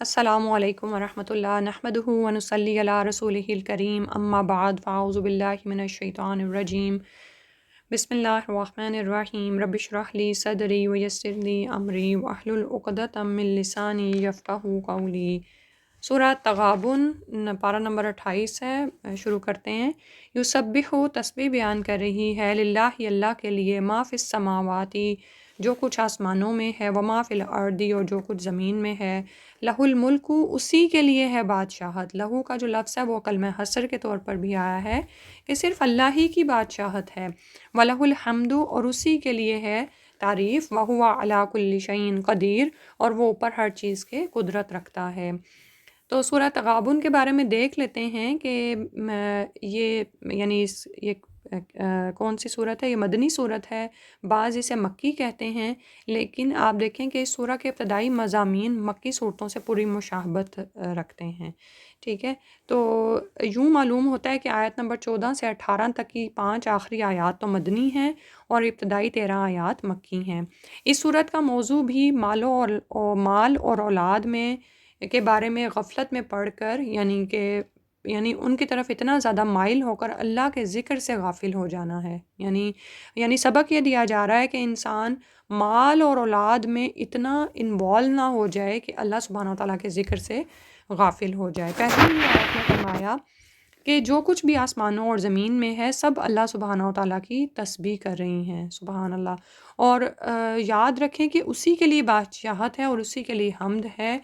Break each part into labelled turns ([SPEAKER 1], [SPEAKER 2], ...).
[SPEAKER 1] السلام علیکم ورحمۃ اللہ نحمدہ ونصلی علی رسولہ الکریم اما بعد فاعوذ باللہ من الشیطان الرجیم بسم اللہ الرحمن الرحیم رب اشرح لی صدری ویسر لی امری واحلل عقدۃ من لسانی یفقہوا قولی۔ سورہ تغابن پارہ نمبر 28 ہے، شروع کرتے ہیں۔ یسبح تسبیح بیان کر رہی ہے، للہ اللہ کے لیے، ما فی السماواتی جو کچھ آسمانوں میں ہے، وما فی الارضی اور جو کچھ زمین میں ہے، لہ الملک اسی کے لیے ہے بادشاہت۔ لہو کا جو لفظ ہے وہ کلمہ حصر کے طور پر بھی آیا ہے کہ صرف اللہ ہی کی بادشاہت ہے۔ وَلَهُ الْحَمْدُ اور اسی کے لیے ہے تعریف، وَهُوَ عَلَىٰ كُلِّ شَيْءٍ قدیر اور وہ اوپر ہر چیز کے قدرت رکھتا ہے۔ تو سورہ تغابن کے بارے میں دیکھ لیتے ہیں کہ یہ یعنی یہ کون سی صورت ہے؟ یہ مدنی صورت ہے، بعض اسے مکی کہتے ہیں، لیکن آپ دیکھیں کہ اس سورہ کے ابتدائی مضامین مکی صورتوں سے پوری مشابہت رکھتے ہیں، ٹھیک ہے؟ تو یوں معلوم ہوتا ہے کہ آیت نمبر 14 سے 18 تک کی 5 آخری آیات تو مدنی ہیں اور ابتدائی 13 آیات مکی ہیں۔ اس صورت کا موضوع بھی مال اور اولاد میں کے بارے میں غفلت میں پڑھ کر یعنی ان کی طرف اتنا زیادہ مائل ہو کر اللہ کے ذکر سے غافل ہو جانا ہے۔ یعنی سبق یہ دیا جا رہا ہے کہ انسان مال اور اولاد میں اتنا انوالو نہ ہو جائے کہ اللہ سبحانہ وتعالیٰ کے ذکر سے غافل ہو جائے۔ پہلے ہی آیت میں فرمایا کہ جو کچھ بھی آسمانوں اور زمین میں ہے سب اللہ سبحانہ وتعالیٰ کی تسبیح کر رہی ہیں، سبحان اللہ۔ اور یاد رکھیں کہ اسی کے لیے بادشاہت ہے اور اسی کے لیے حمد ہے،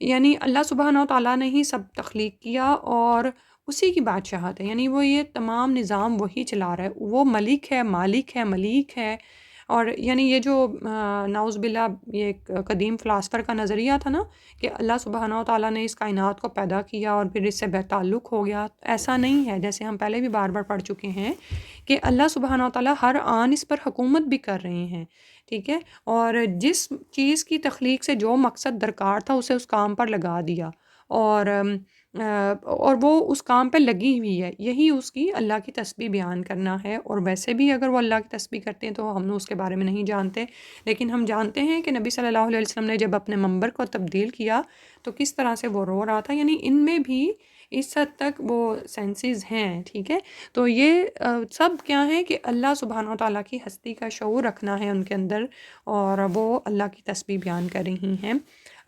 [SPEAKER 1] یعنی اللہ سبحانہ وتعالیٰ نے ہی سب تخلیق کیا اور اسی کی بادشاہت ہے، یعنی وہ یہ تمام نظام وہی چلا رہا ہے، وہ ملک ہے، مالک ہے، ملیک ہے۔ اور یعنی یہ جو نعوذ باللہ یہ ایک قدیم فلاسفر کا نظریہ تھا نا کہ اللہ سبحانہ وتعالیٰ نے اس کائنات کو پیدا کیا اور پھر اس سے بے تعلق ہو گیا، ایسا نہیں ہے، جیسے ہم پہلے بھی بار بار پڑھ چکے ہیں کہ اللہ سبحانہ وتعالیٰ ہر آن اس پر حکومت بھی کر رہے ہیں، ٹھیک ہے؟ اور جس چیز کی تخلیق سے جو مقصد درکار تھا اسے اس کام پر لگا دیا، اور وہ اس کام پہ لگی ہوئی ہے، یہی اس کی اللہ کی تسبیح بیان کرنا ہے۔ اور ویسے بھی اگر وہ اللہ کی تسبیح کرتے ہیں تو ہم اس کے بارے میں نہیں جانتے، لیکن ہم جانتے ہیں کہ نبی صلی اللہ علیہ وسلم نے جب اپنے منبر کو تبدیل کیا تو کس طرح سے وہ رو رہا تھا، یعنی ان میں بھی اس حد تک وہ سینسز ہیں، ٹھیک ہے؟ تو یہ سب کیا ہے کہ اللہ سبحانہ وتعالیٰ کی ہستی کا شعور رکھنا ہے ان کے اندر، اور وہ اللہ کی تسبیح بیان کر رہی ہیں۔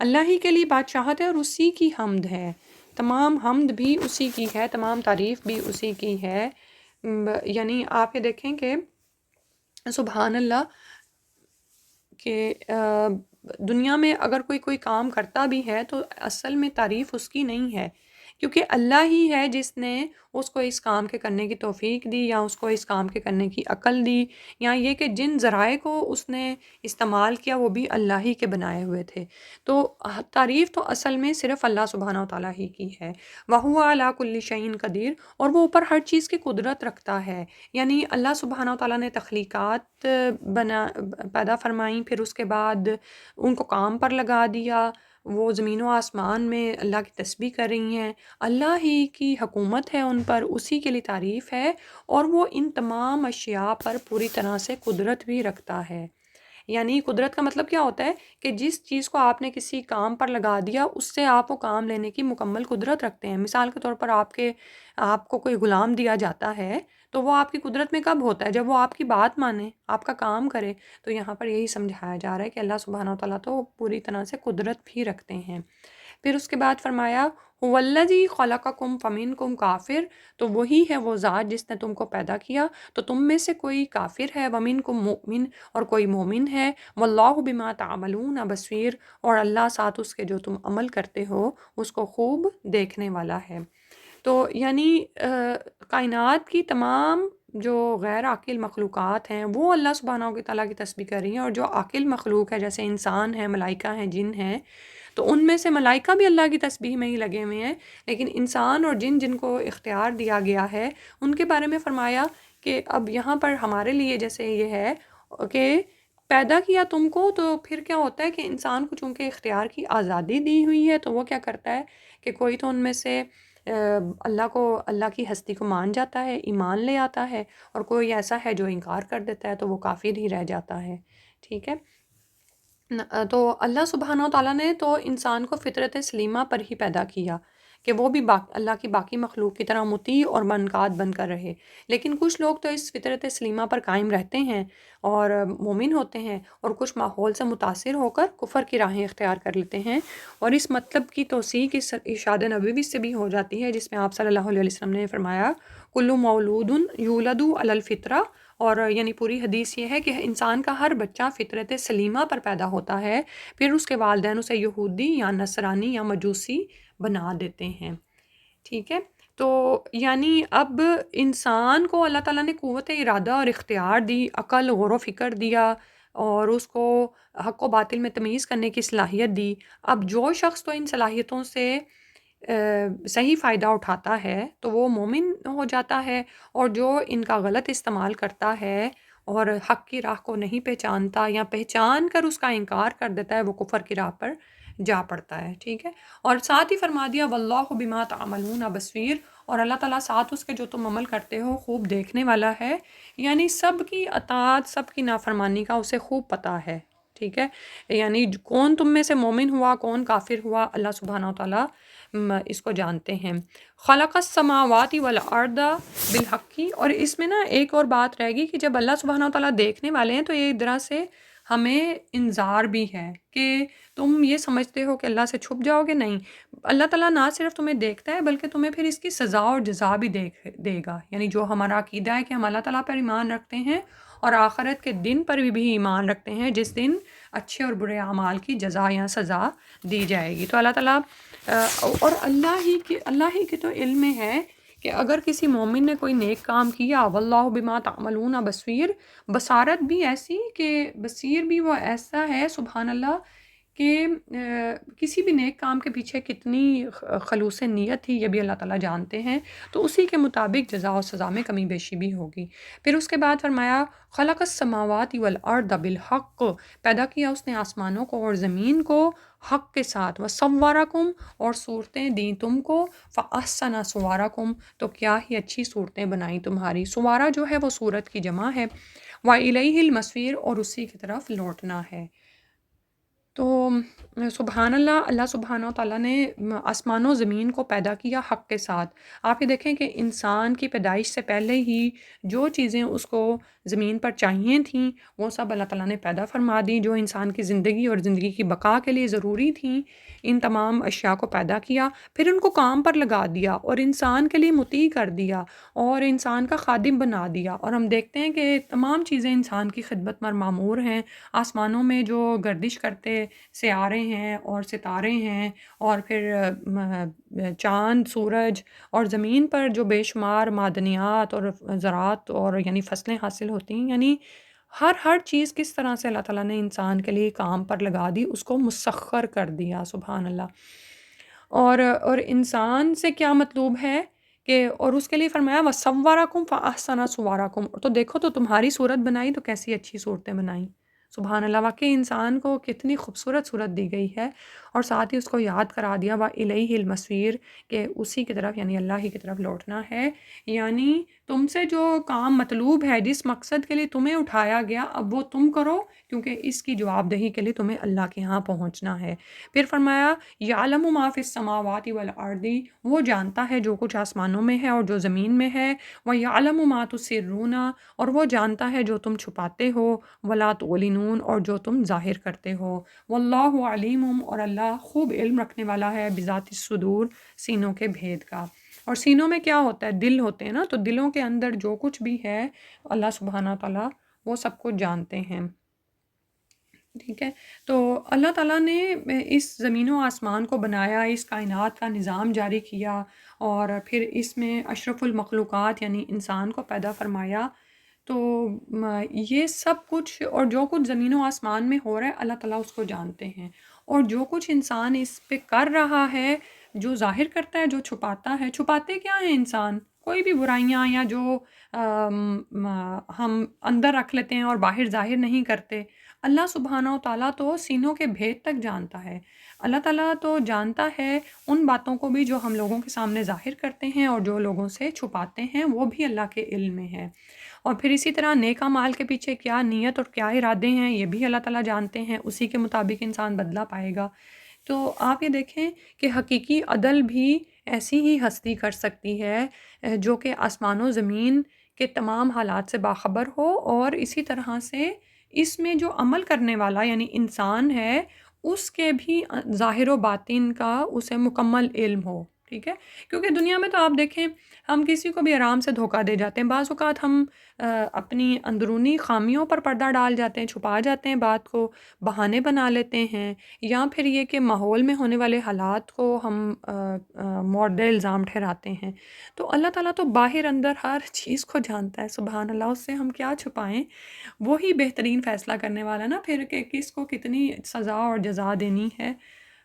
[SPEAKER 1] اللہ ہی کے لیے بادشاہت ہے اور اسی کی حمد ہے، تمام حمد بھی اسی کی ہے، تمام تعریف بھی اسی کی ہے۔ یعنی آپ یہ دیکھیں کہ سبحان اللہ کہ دنیا میں اگر کوئی کام کرتا بھی ہے تو اصل میں تعریف اس کی نہیں ہے، کیونکہ اللہ ہی ہے جس نے اس کو اس کام کے کرنے کی توفیق دی یا اس کو اس کام کے کرنے کی عقل دی، یا یہ کہ جن ذرائع کو اس نے استعمال کیا وہ بھی اللہ ہی کے بنائے ہوئے تھے۔ تو تعریف تو اصل میں صرف اللہ سبحانہ وتعالیٰ ہی کی ہے۔ وَهُوَ عَلَىٰ كُلِّ شَيْءٍ قدیر، اور وہ اوپر ہر چیز کی قدرت رکھتا ہے، یعنی اللہ سبحانہ وتعالیٰ نے تخلیقات پیدا فرمائیں، پھر اس کے بعد ان کو کام پر لگا دیا، وہ زمین و آسمان میں اللہ کی تسبیح کر رہی ہیں، اللہ ہی کی حکومت ہے ان پر، اسی کے لیے تعریف ہے، اور وہ ان تمام اشیاء پر پوری طرح سے قدرت بھی رکھتا ہے۔ یعنی قدرت کا مطلب کیا ہوتا ہے کہ جس چیز کو آپ نے کسی کام پر لگا دیا اس سے آپ وہ کام لینے کی مکمل قدرت رکھتے ہیں۔ مثال کے طور پر آپ کو کوئی غلام دیا جاتا ہے تو وہ آپ کی قدرت میں کب ہوتا ہے؟ جب وہ آپ کی بات مانے، آپ کا کام کرے۔ تو یہاں پر یہی سمجھایا جا رہا ہے کہ اللہ سبحانہ وتعالیٰ تو پوری طرح سے قدرت بھی رکھتے ہیں۔ پھر اس کے بعد فرمایا وَالَّذِي خَلَقَكُمْ فَمِنْكُمْ کافر، تو وہی ہے وہ ذات جس نے تم کو پیدا کیا تو تم میں سے کوئی کافر ہے، وَمِنْكُمْ مُؤْمِن اور کوئی مومن ہے، وَاللَّهُ بِمَا تَعْمَلُونَ بَصِيرٌ اور اللہ ساتھ اس کے جو تم عمل کرتے ہو اس کو خوب دیکھنے والا ہے۔ تو یعنی کائنات کی تمام جو غیر عاقل مخلوقات ہیں وہ اللہ سبحانہ و تعالیٰ کی تسبیح کر رہی ہیں، اور جو عاقل مخلوق ہے جیسے انسان ہیں، ملائکہ ہیں، جن ہیں، تو ان میں سے ملائکہ بھی اللہ کی تسبیح میں ہی لگے ہوئے ہیں، لیکن انسان اور جن کو اختیار دیا گیا ہے ان کے بارے میں فرمایا کہ اب یہاں پر ہمارے لیے جیسے یہ ہے کہ پیدا کیا تم کو، تو پھر کیا ہوتا ہے کہ انسان کو چونکہ اختیار کی آزادی دی ہوئی ہے تو وہ کیا کرتا ہے کہ کوئی تو ان میں سے اللہ کی ہستی کو مان جاتا ہے، ایمان لے آتا ہے، اور کوئی ایسا ہے جو انکار کر دیتا ہے تو وہ کافر ہی رہ جاتا ہے، ٹھیک ہے؟ تو اللہ سبحانہ و تعالیٰ نے تو انسان کو فطرت سلیمہ پر ہی پیدا کیا کہ وہ بھی اللہ کی باقی مخلوق کی طرح مطیع اور منقاد بن کر رہے، لیکن کچھ لوگ تو اس فطرت سلیمہ پر قائم رہتے ہیں اور مومن ہوتے ہیں، اور کچھ ماحول سے متاثر ہو کر کفر کی راہیں اختیار کر لیتے ہیں، اور اس مطلب کی توثیق اس ارشاد نبوی سے بھی ہو جاتی ہے جس میں آپ صلی اللہ علیہ وسلم نے فرمایا کل مولود یولد علی الفطرہ، اور یعنی پوری حدیث یہ ہے کہ انسان کا ہر بچہ فطرت سلیمہ پر پیدا ہوتا ہے، پھر اس کے والدین اسے یہودی یا نصرانی یا مجوسی بنا دیتے ہیں، ٹھیک ہے۔ تو یعنی اب انسان کو اللہ تعالیٰ نے قوت ارادہ اور اختیار دی، عقل، غور و فکر دیا، اور اس کو حق و باطل میں تمیز کرنے کی صلاحیت دی۔ اب جو شخص تو ان صلاحیتوں سے صحیح فائدہ اٹھاتا ہے تو وہ مومن ہو جاتا ہے، اور جو ان کا غلط استعمال کرتا ہے اور حق کی راہ کو نہیں پہچانتا یا پہچان کر اس کا انکار کر دیتا ہے، وہ کفر کی راہ پر جا پڑتا ہے، ٹھیک ہے۔ اور ساتھ ہی فرما دیا واللہ بما تعملون بصیر، اور اللہ تعالیٰ ساتھ اس کے جو تم عمل کرتے ہو خوب دیکھنے والا ہے، یعنی سب کی اطاعت، سب کی نافرمانی کا اسے خوب پتہ ہے، ٹھیک ہے۔ یعنی کون تم میں سے مومن ہوا، کون کافر ہوا، اللہ سبحانہ و تعالیٰ اس کو جانتے ہیں۔ خلق السماوات والارض بالحق، اور اس میں نا ایک اور بات رہے گی کہ جب اللہ سبحانہ و تعالیٰ دیکھنے والے ہیں تو یہ ایک طرح سے ہمیں انذار بھی ہے کہ تم یہ سمجھتے ہو کہ اللہ سے چھپ جاؤ گے، نہیں، اللہ تعالیٰ نہ صرف تمہیں دیکھتا ہے بلکہ تمہیں پھر اس کی سزا اور جزا بھی دے گا، یعنی جو ہمارا عقیدہ ہے کہ ہم اللہ تعالیٰ پر ایمان رکھتے ہیں اور آخرت کے دن پر بھی ایمان رکھتے ہیں جس دن اچھے اور برے اعمال کی جزا یا سزا دی جائے گی۔ تو اللہ تعالیٰ اور اللہ ہی کے تو علم میں ہے کہ اگر کسی مومن نے کوئی نیک کام کیا، واللہ بما تعملون بصیر، بصارت بھی ایسی کہ بصیر بھی وہ ایسا ہے سبحان اللہ کہ کسی بھی نیک کام کے پیچھے کتنی خلوص نیت تھی یہ بھی اللہ تعالیٰ جانتے ہیں، تو اسی کے مطابق جزا و سزا میں کمی بیشی بھی ہوگی۔ پھر اس کے بعد فرمایا خلق السماوات والارض بالحق، پیدا کیا اس نے آسمانوں کو اور زمین کو حق کے ساتھ، وصورکم، اور صورتیں دیں تم کو، فاحسن صورکم، تو کیا ہی اچھی صورتیں بنائیں تمہاری، سوارا جو ہے وہ صورت کی جمع ہے، وَإِلَيْهِ الْمَصِيرُ، اور اسی کی طرف لوٹنا ہے۔ تو سبحان اللہ، اللہ سبحانہ و تعالیٰ نے آسمان و زمین کو پیدا کیا حق کے ساتھ۔ آپ یہ دیکھیں کہ انسان کی پیدائش سے پہلے ہی جو چیزیں اس کو زمین پر چاہیے تھیں وہ سب اللہ تعالیٰ نے پیدا فرما دی، جو انسان کی زندگی اور زندگی کی بقا کے لیے ضروری تھیں، ان تمام اشیاء کو پیدا کیا، پھر ان کو کام پر لگا دیا اور انسان کے لیے مطیع کر دیا اور انسان کا خادم بنا دیا، اور ہم دیکھتے ہیں کہ تمام چیزیں انسان کی خدمت میں معمور ہیں۔ آسمانوں میں جو گردش کرتے سیارے ہیں اور ستارے ہیں، اور پھر چاند، سورج، اور زمین پر جو بے شمار معدنیات اور زراعت اور یعنی فصلیں حاصل ہوتی ہیں، یعنی ہر چیز کس طرح سے اللہ تعالیٰ نے انسان کے لیے کام پر لگا دی، اس کو مسخر کر دیا، سبحان اللہ۔ اور انسان سے کیا مطلوب ہے کہ اور اس کے لیے فرمایا وَصَوَّرَكُمْ فَأَحْسَنَ صُوَرَكُمْ، تو دیکھو تو تمہاری صورت بنائی تو کیسی اچھی صورتیں بنائیں، سبحان اللہ۔ واقعی انسان کو کتنی خوبصورت صورت دی گئی ہے، اور ساتھ ہی اس کو یاد کرا دیا وَإِلَيْهِ الْمَصِيرُ، کہ اسی کی طرف یعنی اللہ ہی کی طرف لوٹنا ہے، یعنی تم سے جو کام مطلوب ہے، جس مقصد کے لیے تمہیں اٹھایا گیا، اب وہ تم کرو، کیونکہ اس کی جواب دہی کے لیے تمہیں اللہ کے ہاں پہنچنا ہے۔ پھر فرمایا یعلم ما فی السماوات والارض، وہ جانتا ہے جو کچھ آسمانوں میں ہے اور جو زمین میں ہے، وَيَعْلَمُ مَا تُسِرُّونَ، اور وہ جانتا ہے جو تم چھپاتے ہو، وَلَا تُعْلِنُونَ، اور جو تم ظاہر کرتے ہو، وَاللَّهُ عَلِيمٌ، اور اللہ خوب علم رکھنے والا ہے بذات الصدور، سینوں کے بھید کا۔ اور سینوں میں کیا ہوتا ہے؟ دل ہوتے ہیں نا، تو دلوں کے اندر جو کچھ بھی ہے اللہ سبحانہ تعالیٰ وہ سب کچھ جانتے ہیں، ٹھیک ہے۔ تو اللہ تعالیٰ نے اس زمین و آسمان کو بنایا، اس کائنات کا نظام جاری کیا، اور پھر اس میں اشرف المخلوقات یعنی انسان کو پیدا فرمایا، تو یہ سب کچھ اور جو کچھ زمین و آسمان میں ہو رہا ہے اللہ تعالیٰ اس کو جانتے ہیں، اور جو کچھ انسان اس پہ کر رہا ہے، جو ظاہر کرتا ہے، جو چھپاتا ہے، چھپاتے کیا ہیں انسان؟ کوئی بھی برائیاں یا جو ہم اندر رکھ لیتے ہیں اور باہر ظاہر نہیں کرتے، اللہ سبحانہ و تعالیٰ تو سینوں کے بھید تک جانتا ہے۔ اللہ تعالیٰ تو جانتا ہے ان باتوں کو بھی جو ہم لوگوں کے سامنے ظاہر کرتے ہیں اور جو لوگوں سے چھپاتے ہیں، وہ بھی اللہ کے علم میں ہے۔ اور پھر اسی طرح نیک اعمال کے پیچھے کیا نیت اور کیا ارادے ہیں، یہ بھی اللہ تعالیٰ جانتے ہیں، اسی کے مطابق انسان بدلہ پائے گا۔ تو آپ یہ دیکھیں کہ حقیقی عدل بھی ایسی ہی ہستی کر سکتی ہے جو کہ آسمان و زمین کے تمام حالات سے باخبر ہو، اور اسی طرح سے اس میں جو عمل کرنے والا یعنی انسان ہے، اس کے بھی ظاہر و باطن کا اسے مکمل علم ہو، ٹھیک ہے؟ کیونکہ دنیا میں تو آپ دیکھیں ہم کسی کو بھی آرام سے دھوکہ دے جاتے ہیں، بعض اوقات ہم اپنی اندرونی خامیوں پر پردہ ڈال جاتے ہیں، چھپا جاتے ہیں بات کو، بہانے بنا لیتے ہیں، یا پھر یہ کہ ماحول میں ہونے والے حالات کو ہم مورد الزام ٹھہراتے ہیں۔ تو اللہ تعالیٰ تو باہر اندر ہر چیز کو جانتا ہے، سبحان اللہ، اس سے ہم کیا چھپائیں، وہی بہترین فیصلہ کرنے والا نا پھر کہ کس کو کتنی سزا اور جزا دینی ہے۔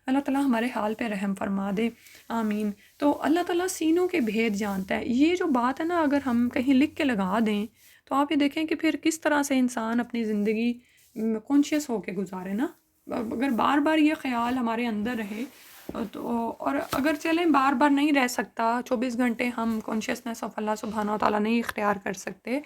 [SPEAKER 1] اللہ تعالیٰ ہمارے حال پہ رحم فرما دے، آمین۔ تو اللہ تعالیٰ سینوں کے بھید جانتا ہے، یہ جو بات ہے نا اگر ہم کہیں لکھ کے لگا دیں تو آپ یہ دیکھیں کہ پھر کس طرح سے انسان اپنی زندگی کانشیس ہو کے گزارے نا۔ اگر بار بار یہ خیال ہمارے اندر رہے تو، اور اگر چلیں بار بار نہیں رہ سکتا، 24 گھنٹے ہم کانشیسنیس آف اللہ سبحانہ و تعالیٰ نہیں اختیار کر سکتے،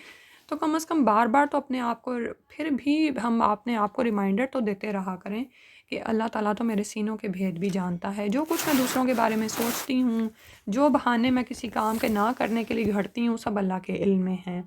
[SPEAKER 1] تو کم از کم بار بار تو اپنے آپ کو، پھر بھی ہم اپنے آپ کو ریمائنڈر تو دیتے رہا کریں کہ اللہ تعالیٰ تو میرے سینوں کے بھید بھی جانتا ہے، جو کچھ میں دوسروں کے بارے میں سوچتی ہوں، جو بہانے میں کسی کام کے نہ کرنے کے لیے گھڑتی ہوں، سب اللہ کے علم میں ہیں۔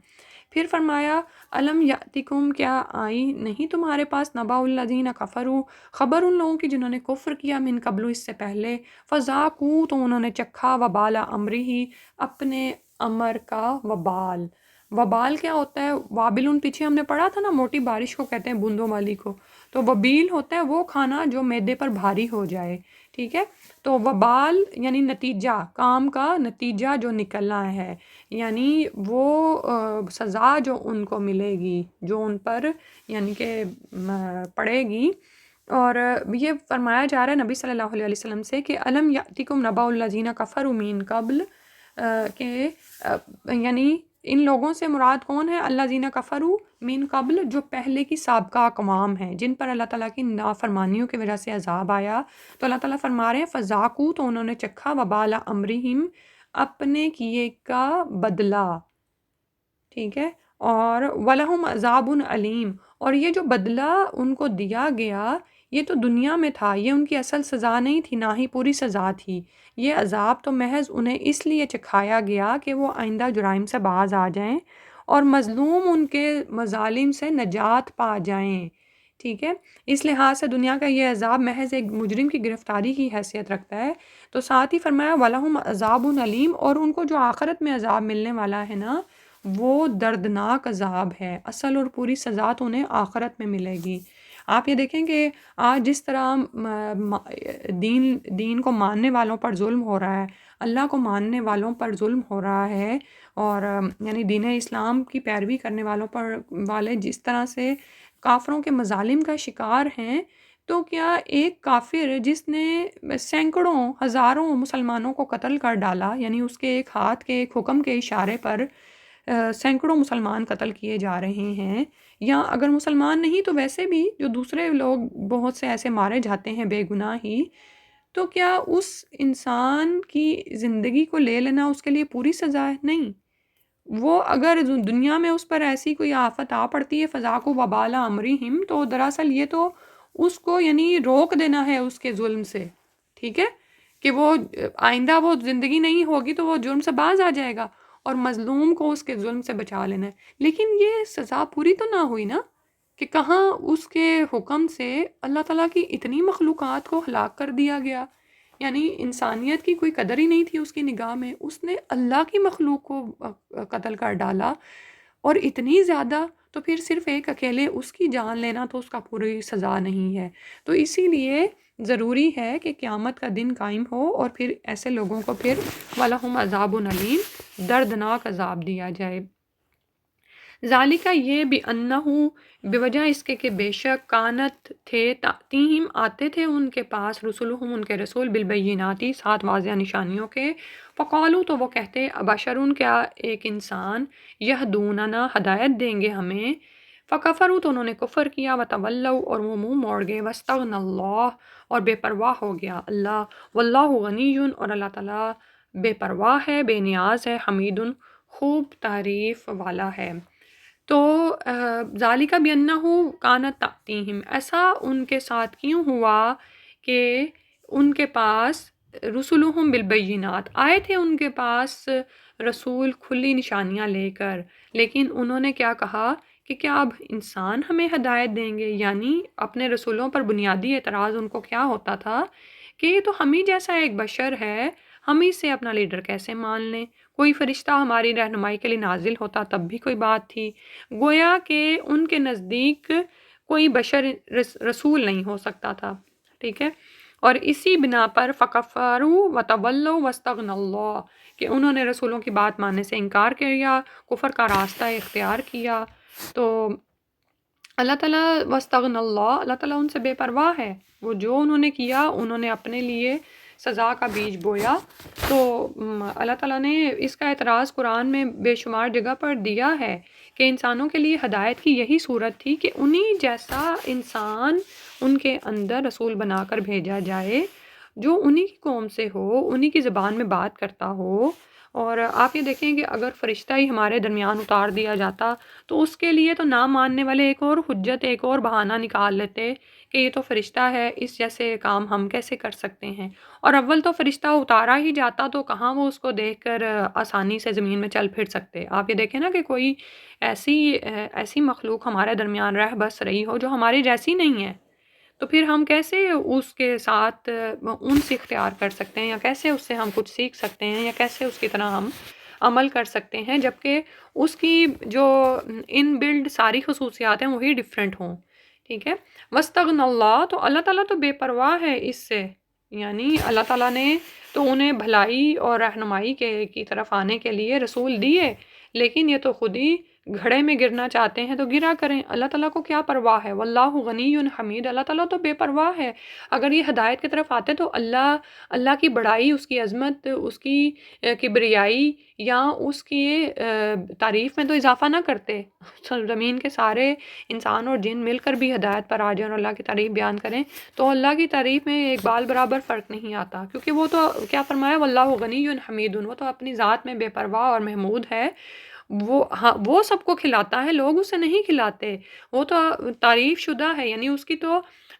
[SPEAKER 1] پھر فرمایا الم یاتکم، کیا آئی نہیں تمہارے پاس نبا الذین کفروا، خبر ان لوگوں کی جنہوں نے کفر کیا، من قبل، اس سے پہلے، فذاقوا، تو انہوں نے چکھا، وبال امرہ، اپنے امر کا وبال۔ وبال کیا ہوتا ہے؟ وابل پیچھے ہم نے پڑھا تھا نا، موٹی بارش کو کہتے ہیں بوندوں والی کو، تو وبیل ہوتا ہے وہ کھانا جو معدے پر بھاری ہو جائے، ٹھیک ہے؟ تو وبال یعنی نتیجہ، کام کا نتیجہ جو نکلنا ہے، یعنی وہ سزا جو ان کو ملے گی، جو ان پر یعنی کہ پڑے گی۔ اور یہ فرمایا جا رہا ہے نبی صلی اللہ علیہ وسلم سے کہ الم یاتکم نبأ الذین کفروا من قبل، کہ یعنی ان لوگوں سے مراد کون ہے؟ الذین کفروا من قبل، جو پہلے کی سابقہ اقوام ہیں جن پر اللہ تعالیٰ کی نافرمانیوں کی وجہ سے عذاب آیا، تو اللہ تعالیٰ فرما رہے ہیں فذاقوا، تو انہوں نے چکھا، وبال امرہم، اپنے کیے کا بدلہ، ٹھیک ہے؟ اور وَلَهُمْ عَذَابٌ علیم، اور یہ جو بدلہ ان کو دیا گیا یہ تو دنیا میں تھا، یہ ان کی اصل سزا نہیں تھی، نہ ہی پوری سزا تھی، یہ عذاب تو محض انہیں اس لیے چکھایا گیا کہ وہ آئندہ جرائم سے باز آ جائیں اور مظلوم ان کے مظالم سے نجات پا جائیں، ٹھیک ہے؟ اس لحاظ سے دنیا کا یہ عذاب محض ایک مجرم کی گرفتاری کی حیثیت رکھتا ہے۔ تو ساتھ ہی فرمایا وَلَهُمْ عَذَابٌ علیم، اور ان کو جو آخرت میں عذاب ملنے والا ہے نا، وہ دردناک عذاب ہے، اصل اور پوری سزا تو انہیں آخرت میں ملے گی۔ آپ یہ دیکھیں کہ آج جس طرح دین کو ماننے والوں پر ظلم ہو رہا ہے، اللہ کو ماننے والوں پر ظلم ہو رہا ہے، اور یعنی دین اسلام کی پیروی کرنے والے جس طرح سے کافروں کے مظالم کا شکار ہیں، تو کیا ایک کافر جس نے سینکڑوں ہزاروں مسلمانوں کو قتل کر ڈالا، یعنی اس کے ایک ہاتھ کے ایک حکم کے اشارے پر سینکڑوں مسلمان قتل کیے جا رہے ہیں، یا اگر مسلمان نہیں تو ویسے بھی جو دوسرے لوگ بہت سے ایسے مارے جاتے ہیں بے گناہ ہی، تو کیا اس انسان کی زندگی کو لے لینا اس کے لیے پوری سزا ہے؟ نہیں، وہ اگر دنیا میں اس پر ایسی کوئی آفت آ پڑتی ہے فذاق و وبال امرہم، تو دراصل یہ تو اس کو یعنی روک دینا ہے اس کے ظلم سے، ٹھیک ہے؟ کہ وہ آئندہ وہ زندگی نہیں ہوگی تو وہ جرم سے باز آ جائے گا، اور مظلوم کو اس کے ظلم سے بچا لینا ہے۔ لیکن یہ سزا پوری تو نہ ہوئی نا، کہ کہاں اس کے حکم سے اللہ تعالیٰ کی اتنی مخلوقات کو ہلاک کر دیا گیا، یعنی انسانیت کی کوئی قدر ہی نہیں تھی اس کی نگاہ میں، اس نے اللہ کی مخلوق کو قتل کر ڈالا، اور اتنی زیادہ، تو پھر صرف ایک اکیلے اس کی جان لینا تو اس کا پوری سزا نہیں ہے۔ تو اسی لیے ضروری ہے کہ قیامت کا دن قائم ہو اور پھر ایسے لوگوں کو پھر وَلَهُمْ عَذَابٌ علیم، دردناک عذاب دیا جائے۔ ذالکہ، یہ بِأَنَّهُ، بوجہ اس کے کہ بے شک، کانت تھے، تأتیہم، آتے تھے ان کے پاس، رسولہم، ان کے رسول، بالبیناتی، ساتھ واضح نشانیوں کے، فقالو، تو وہ کہتے، ابشرون، کیا ایک انسان، یہدوننا، ہدایت دیں گے ہمیں، فکفروا تو انہوں نے کفر کیا، وتولوا اور وہ منہ موڑ گئے، واستغنى اللہ اور بے پرواہ ہو گیا اللہ، واللہ غنی اور اللہ تعالیٰ بے پرواہ ہے، بے نیاز ہے، حمید خوب تعریف والا ہے۔ تو ذالک بانہ کانت تأتیہم، ایسا ان کے ساتھ کیوں ہوا کہ ان کے پاس رسولہم بالبینات آئے تھے، ان کے پاس رسول کھلی نشانیاں لے کر، لیکن انہوں نے کیا کہا کہ کیا اب انسان ہمیں ہدایت دیں گے؟ یعنی اپنے رسولوں پر بنیادی اعتراض ان کو کیا ہوتا تھا کہ یہ تو ہم ہی جیسا ایک بشر ہے، ہم ہی سے اپنا لیڈر کیسے مان لیں؟ کوئی فرشتہ ہماری رہنمائی کے لیے نازل ہوتا تب بھی کوئی بات تھی، گویا کہ ان کے نزدیک کوئی بشر رسول نہیں ہو سکتا تھا، ٹھیک ہے؟ اور اسی بنا پر فکفروا وتولوا واستغنى اللہ، کہ انہوں نے رسولوں کی بات ماننے سے انکار کیا، کفر کا راستہ اختیار کیا۔ تو اللہ تعالیٰ واستغنى اللہ تعالیٰ ان سے بے پرواہ ہے، وہ جو انہوں نے کیا انہوں نے اپنے لیے سزا کا بیج بویا۔ تو اللہ تعالیٰ نے اس کا اعتراض قرآن میں بے شمار جگہ پر دیا ہے کہ انسانوں کے لیے ہدایت کی یہی صورت تھی کہ انہی جیسا انسان ان کے اندر رسول بنا کر بھیجا جائے، جو انہی کی قوم سے ہو، انہی کی زبان میں بات کرتا ہو۔ اور آپ یہ دیکھیں کہ اگر فرشتہ ہی ہمارے درمیان اتار دیا جاتا تو اس کے لیے تو نہ ماننے والے ایک اور حجت، ایک اور بہانہ نکال لیتے کہ یہ تو فرشتہ ہے، اس جیسے کام ہم کیسے کر سکتے ہیں؟ اور اول تو فرشتہ اتارا ہی جاتا تو کہاں وہ اس کو دیکھ کر آسانی سے زمین میں چل پھر سکتے۔ آپ یہ دیکھیں نا کہ کوئی ایسی مخلوق ہمارے درمیان رہ بس رہی ہو جو ہماری جیسی نہیں ہے، تو پھر ہم کیسے اس کے ساتھ انس اختیار کر سکتے ہیں، یا کیسے اس سے ہم کچھ سیکھ سکتے ہیں، یا کیسے اس کی طرح ہم عمل کر سکتے ہیں، جبکہ اس کی جو ان بلڈ ساری خصوصیات ہیں وہی ڈیفرنٹ ہوں، ٹھیک ہے؟ واستغنى اللہ، تو اللہ تعالیٰ تو بے پرواہ ہے اس سے، یعنی اللہ تعالیٰ نے تو انہیں بھلائی اور رہنمائی کی طرف آنے کے لیے رسول دیے، لیکن یہ تو خود ہی گھڑے میں گرنا چاہتے ہیں تو گرا کریں، اللہ تعالیٰ کو کیا پرواہ ہے؟ واللہ غنی حمید، اللہ تعالیٰ تو بے پرواہ ہے۔ اگر یہ ہدایت کی طرف آتے تو اللہ کی بڑائی، اس کی عظمت، اس کی کبریائی یا اس کی تعریف میں تو اضافہ نہ کرتے، زمین کے سارے انسان اور جن مل کر بھی ہدایت پر آ جائیں اور اللہ کی تعریف بیان کریں تو اللہ کی تعریف میں ایک بال برابر فرق نہیں آتا، کیونکہ وہ تو کیا فرمایا، واللہ غنی حمید، وہ تو اپنی ذات میں بے پرواہ اور محمود ہے، وہ سب کو کھلاتا ہے، لوگ اسے نہیں کھلاتے، وہ تو تعریف شدہ ہے، یعنی وہ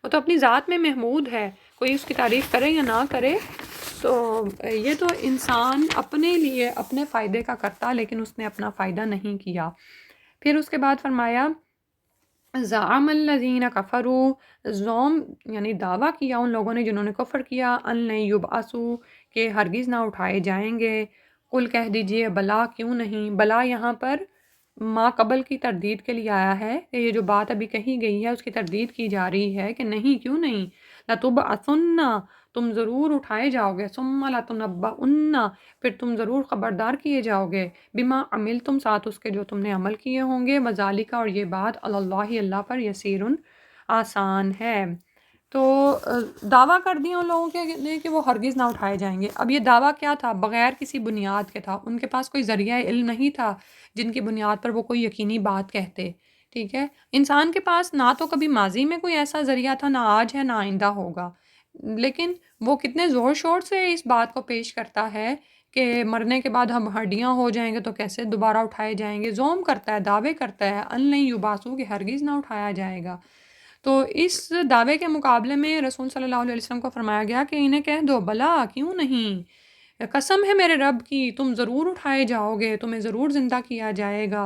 [SPEAKER 1] تو اپنی ذات میں محمود ہے، کوئی اس کی تعریف کرے یا نہ کرے۔ تو یہ تو انسان اپنے لیے اپنے فائدے کا کرتا، لیکن اس نے اپنا فائدہ نہیں کیا۔ پھر اس کے بعد فرمایا زعم الذین کفروا، زوم یعنی دعویٰ کیا ان لوگوں نے جنہوں نے کفر کیا، ان لن یبعثوا، کہ ہرگز نہ اٹھائے جائیں گے، قل کہہ دیجئے بلا کیوں نہیں، بلا یہاں پر ما قبل کی تردید کے لیے آیا ہے کہ یہ جو بات ابھی کہی گئی ہے اس کی تردید کی جا رہی ہے کہ نہیں، کیوں نہیں، لتبعثن، تم ضرور اٹھائے جاؤ گے، ثم لتنبؤن، پھر تم ضرور خبردار کیے جاؤ گے، بما عملتم، ساتھ اس کے جو تم نے عمل کیے ہوں گے، وذالک، اور یہ بات اللہ اللہ پر یسیر، آسان ہے۔ تو دعویٰ کر دیا ان لوگوں کے لیے کہ وہ ہرگز نہ اٹھائے جائیں گے۔ اب یہ دعویٰ کیا تھا؟ بغیر کسی بنیاد کے تھا، ان کے پاس کوئی ذریعہ علم نہیں تھا جن کی بنیاد پر وہ کوئی یقینی بات کہتے، ٹھیک ہے؟ انسان کے پاس نہ تو کبھی ماضی میں کوئی ایسا ذریعہ تھا، نہ آج ہے، نہ آئندہ ہوگا، لیکن وہ کتنے زور شور سے اس بات کو پیش کرتا ہے کہ مرنے کے بعد ہم ہڈیاں ہو جائیں گے تو کیسے دوبارہ اٹھائے جائیں گے، زوم کرتا ہے، دعوے کرتا ہے، ان لن یبعثوا، کہ ہرگز نہ اٹھایا جائے گا۔ تو اس دعوے کے مقابلے میں رسول صلی اللہ علیہ وسلم کو فرمایا گیا کہ انہیں کہہ دو بلا کیوں نہیں، قسم ہے میرے رب کی تم ضرور اٹھائے جاؤ گے، تمہیں ضرور زندہ کیا جائے گا،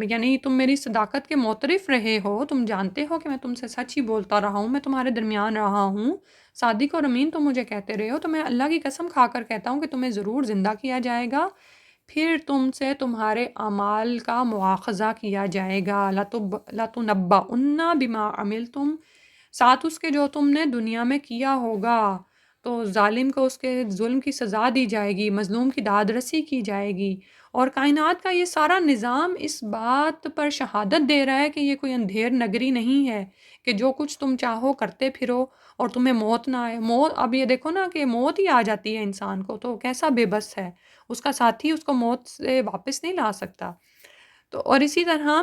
[SPEAKER 1] یعنی تم میری صداقت کے معترف رہے ہو، تم جانتے ہو کہ میں تم سے سچ ہی بولتا رہا ہوں، میں تمہارے درمیان رہا ہوں، صادق اور امین تم مجھے کہتے رہے ہو، تو میں اللہ کی قسم کھا کر کہتا ہوں کہ تمہیں ضرور زندہ کیا جائے گا، پھر تم سے تمہارے اعمال کا مواخذہ کیا جائے گا، لَتُنَبَّؤُنَّ بِمَا عَمِلْتُمْ، ساتھ اس کے جو تم نے دنیا میں کیا ہوگا، تو ظالم کو اس کے ظلم کی سزا دی جائے گی، مظلوم کی داد رسی کی جائے گی، اور کائنات کا یہ سارا نظام اس بات پر شہادت دے رہا ہے کہ یہ کوئی اندھیر نگری نہیں ہے کہ جو کچھ تم چاہو کرتے پھرو اور تمہیں موت نہ آئے۔ موت، اب یہ دیکھو نا کہ موت ہی آ جاتی ہے انسان کو تو کیسا بے بس ہے، اس کا ساتھی اس کو موت سے واپس نہیں لا سکتا۔ تو اور اسی طرح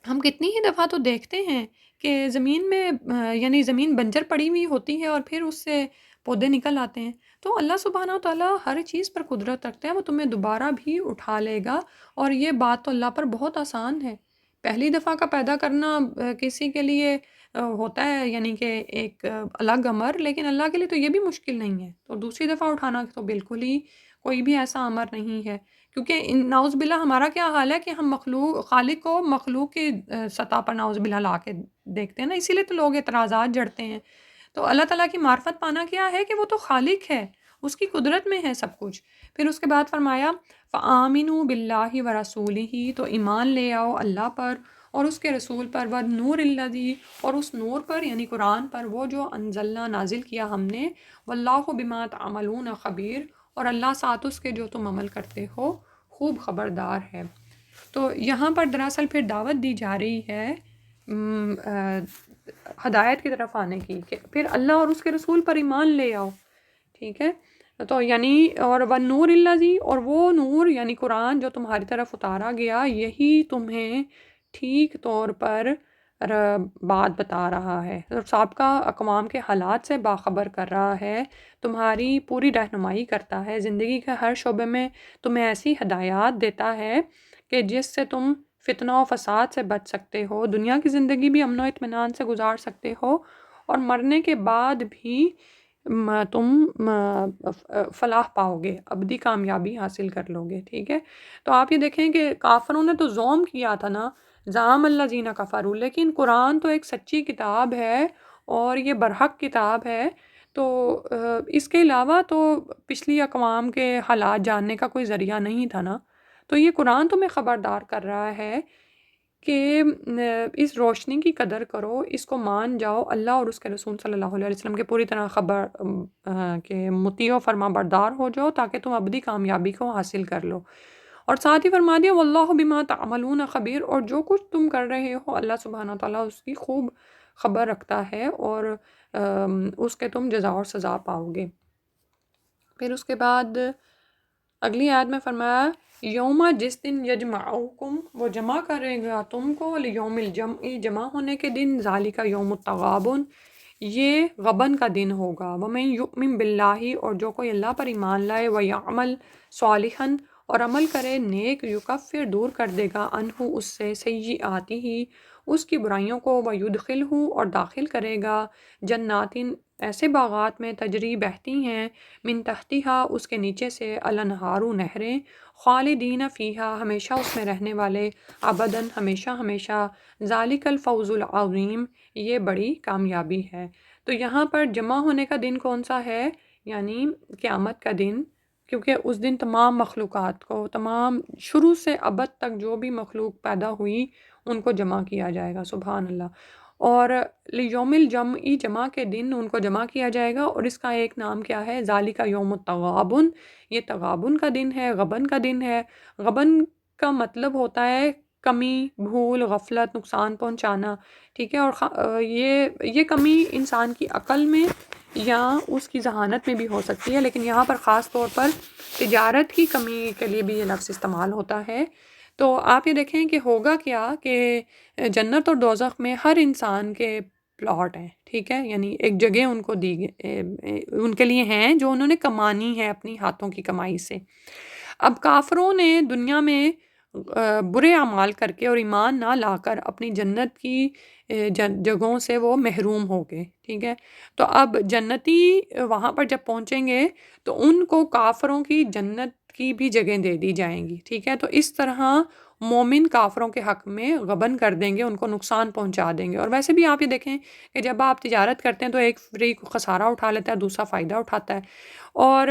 [SPEAKER 1] ہم کتنی ہی دفعہ تو دیکھتے ہیں کہ زمین میں یعنی زمین بنجر پڑی ہوئی ہوتی ہے اور پھر اس سے پودے نکل آتے ہیں۔ تو اللہ سبحانہ وتعالیٰ ہر چیز پر قدرت رکھتا ہے، وہ تمہیں دوبارہ بھی اٹھا لے گا، اور یہ بات تو اللہ پر بہت آسان ہے۔ پہلی دفعہ کا پیدا کرنا کسی کے لیے ہوتا ہے یعنی کہ ایک الگ امر، لیکن اللہ کے لیے تو یہ بھی مشکل نہیں ہے، تو دوسری دفعہ اٹھانا تو بالکل ہی کوئی بھی ایسا امر نہیں ہے۔ کیونکہ نعوذ باللہ ہمارا کیا حال ہے کہ ہم مخلوق خالق کو مخلوق کی سطح پر نعوذ باللہ لا کے دیکھتے ہیں نا، اسی لیے تو لوگ اعتراضات جڑتے ہیں۔ تو اللہ تعالیٰ کی معرفت پانا کیا ہے کہ وہ تو خالق ہے، اس کی قدرت میں ہے سب کچھ۔ پھر اس کے بعد فرمایا فَآمِنُوا بِاللَّهِ وَرَسُولِهِ، تو ایمان لے آؤ اللہ پر اور اس کے رسول پر، وَالنُّورِ الَّذِي، اور اس نور پر یعنی قرآن پر، وہ جو انزلنا نازل کیا ہم نے، وَاللَّهُ بِمَا تَعْمَلُونَ خبیر، اور اللہ ساتھ اس کے جو تم عمل کرتے ہو خوب خبردار ہے۔ تو یہاں پر دراصل پھر دعوت دی جا رہی ہے ہدایت کی طرف آنے کی، کہ پھر اللہ اور اس کے رسول پر ایمان لے آؤ، ٹھیک ہے۔ تو یعنی اور والنور الذی، اور وہ نور یعنی قرآن جو تمہاری طرف اتارا گیا، یہی تمہیں ٹھیک طور پر بات بتا رہا ہے، اور سابقہ اقوام کے حالات سے باخبر کر رہا ہے، تمہاری پوری رہنمائی کرتا ہے، زندگی کے ہر شعبے میں تمہیں ایسی ہدایات دیتا ہے کہ جس سے تم فتنہ و فساد سے بچ سکتے ہو، دنیا کی زندگی بھی امن و اطمینان سے گزار سکتے ہو، اور مرنے کے بعد بھی تم فلاح پاؤ گے، ابدی کامیابی حاصل کر لو گے، ٹھیک ہے۔ تو آپ یہ دیکھیں کہ کافروں نے تو زوم کیا تھا نا، زعم الذین کفروا، لیکن قرآن تو ایک سچی کتاب ہے اور یہ برحق کتاب ہے، تو اس کے علاوہ تو پچھلی اقوام کے حالات جاننے کا کوئی ذریعہ نہیں تھا نا، تو یہ قرآن تمہیں خبردار کر رہا ہے کہ اس روشنی کی قدر کرو، اس کو مان جاؤ، اللہ اور اس کے رسول صلی اللہ علیہ وسلم کے پوری طرح خبر کہ مطیع و فرما بردار ہو جاؤ، تاکہ تم ابدی کامیابی کو حاصل کر لو۔ اور ساتھ ہی فرما دیا واللہ بما تعملون خبیر، اور جو کچھ تم کر رہے ہو اللہ سبحانہ تعالیٰ اس کی خوب خبر رکھتا ہے، اور اس کے تم جزا اور سزا پاؤ گے۔ پھر اس کے بعد اگلی آیت میں فرمایا یوم، جس دن یجمعکم، وہ جمع کرے گا تم کو، لیوم الجمع، جمع ہونے کے دن، ذالک یوم التغابن، یہ غبن کا دن ہوگا، ومن یؤمن باللہ، اور جو کوئی اللہ پر ایمان لائے، ویعمل صالحا، اور عمل کرے نیک، یکفر، دور کر دے گا، عنہ، اس سے، سیئاتہ، اس کی برائیوں کو، ویدخلہ، اور داخل کرے گا، جنات، ایسے باغات میں، تجری، بہتی ہیں، من تحتہا، اس کے نیچے سے، الانہار، نہریں، خالدین فیہا، ہمیشہ اس میں رہنے والے، ابداً، ہمیشہ ہمیشہ، ذالک الفوز العظیم، یہ بڑی کامیابی ہے۔ تو یہاں پر جمع ہونے کا دن کون سا ہے؟ یعنی قیامت کا دن، کیونکہ اس دن تمام مخلوقات کو، تمام شروع سے ابد تک جو بھی مخلوق پیدا ہوئی ان کو جمع کیا جائے گا، سبحان اللہ۔ اور لیوم الجمع، جمع کے دن ان کو جمع کیا جائے گا، اور اس کا ایک نام کیا ہے؟ ذالک یوم التغابن، یہ تغابن کا دن ہے، غبن کا دن ہے۔ غبن کا مطلب ہوتا ہے کمی، بھول، غفلت، نقصان پہنچانا، ٹھیک ہے۔ اور یہ کمی انسان کی عقل میں یا اس کی ذہانت میں بھی ہو سکتی ہے، لیکن یہاں پر خاص طور پر تجارت کی کمی کے لیے بھی یہ لفظ استعمال ہوتا ہے۔ تو آپ یہ دیکھیں کہ ہوگا کیا کہ جنت اور دوزخ میں ہر انسان کے پلاٹ ہیں، ٹھیک ہے، یعنی ایک جگہ ان کو دی ان کے لیے ہیں جو انہوں نے کمانی ہے اپنی ہاتھوں کی کمائی سے۔ اب کافروں نے دنیا میں برے اعمال کر کے اور ایمان نہ لا کر اپنی جنت کی جگہوں سے وہ محروم ہو گئے، ٹھیک ہے۔ تو اب جنتی وہاں پر جب پہنچیں گے تو ان کو کافروں کی جنت کی بھی جگہیں دے دی جائیں گی، ٹھیک ہے۔ تو اس طرح مومن کافروں کے حق میں غبن کر دیں گے، ان کو نقصان پہنچا دیں گے۔ اور ویسے بھی آپ یہ دیکھیں کہ جب آپ تجارت کرتے ہیں تو ایک فریق خسارہ اٹھا لیتا ہے، دوسرا فائدہ اٹھاتا ہے۔ اور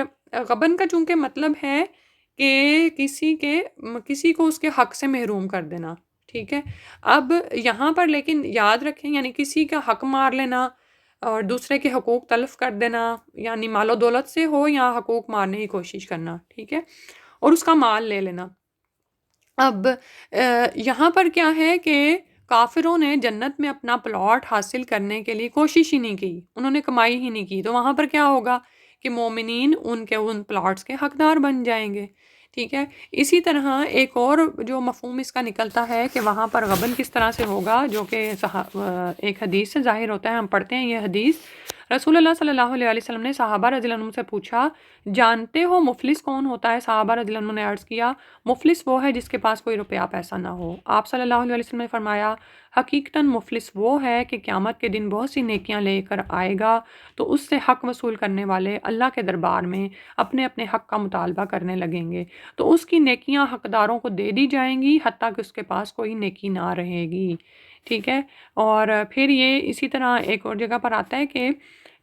[SPEAKER 1] غبن کا چونکہ مطلب ہے کہ کسی کو اس کے حق سے محروم کر دینا، ٹھیک ہے۔ اب یہاں پر لیکن یاد رکھیں، یعنی کسی کا حق مار لینا اور دوسرے کے حقوق تلف کر دینا، یعنی مال و دولت سے ہو یا حقوق مارنے کی کوشش کرنا، ٹھیک ہے، اور اس کا مال لے لینا۔ اب یہاں پر کیا ہے کہ کافروں نے جنت میں اپنا پلاٹ حاصل کرنے کے لیے کوشش ہی نہیں کی، انہوں نے کمائی ہی نہیں کی، تو وہاں پر کیا ہوگا کہ مومنین ان پلاٹس کے حقدار بن جائیں گے، ٹھیک ہے. اسی طرح ایک اور جو مفہوم اس کا نکلتا ہے کہ وہاں پر غبن کس طرح سے ہوگا، جو کہ ایک حدیث سے ظاہر ہوتا ہے. ہم پڑھتے ہیں یہ حدیث. رسول اللہ صلی اللہ علیہ وسلم نے صحابہ رضی اللہ عنہ سے پوچھا، جانتے ہو مفلس کون ہوتا ہے؟ صحابہ رضی اللہ عنہ نے عرض کیا، مفلس وہ ہے جس کے پاس کوئی روپیہ پیسہ نہ ہو. آپ صلی اللہ علیہ وسلم نے فرمایا، حقیقتاً مفلس وہ ہے کہ قیامت کے دن بہت سی نیکیاں لے کر آئے گا تو اس سے حق وصول کرنے والے اللہ کے دربار میں اپنے اپنے حق کا مطالبہ کرنے لگیں گے تو اس کی نیکیاں حقداروں کو دے دی جائیں گی حتیٰ کہ اس کے پاس کوئی نیکی نہ رہے گی. ٹھیک ہے. اور پھر یہ اسی طرح ایک اور جگہ پر آتا ہے کہ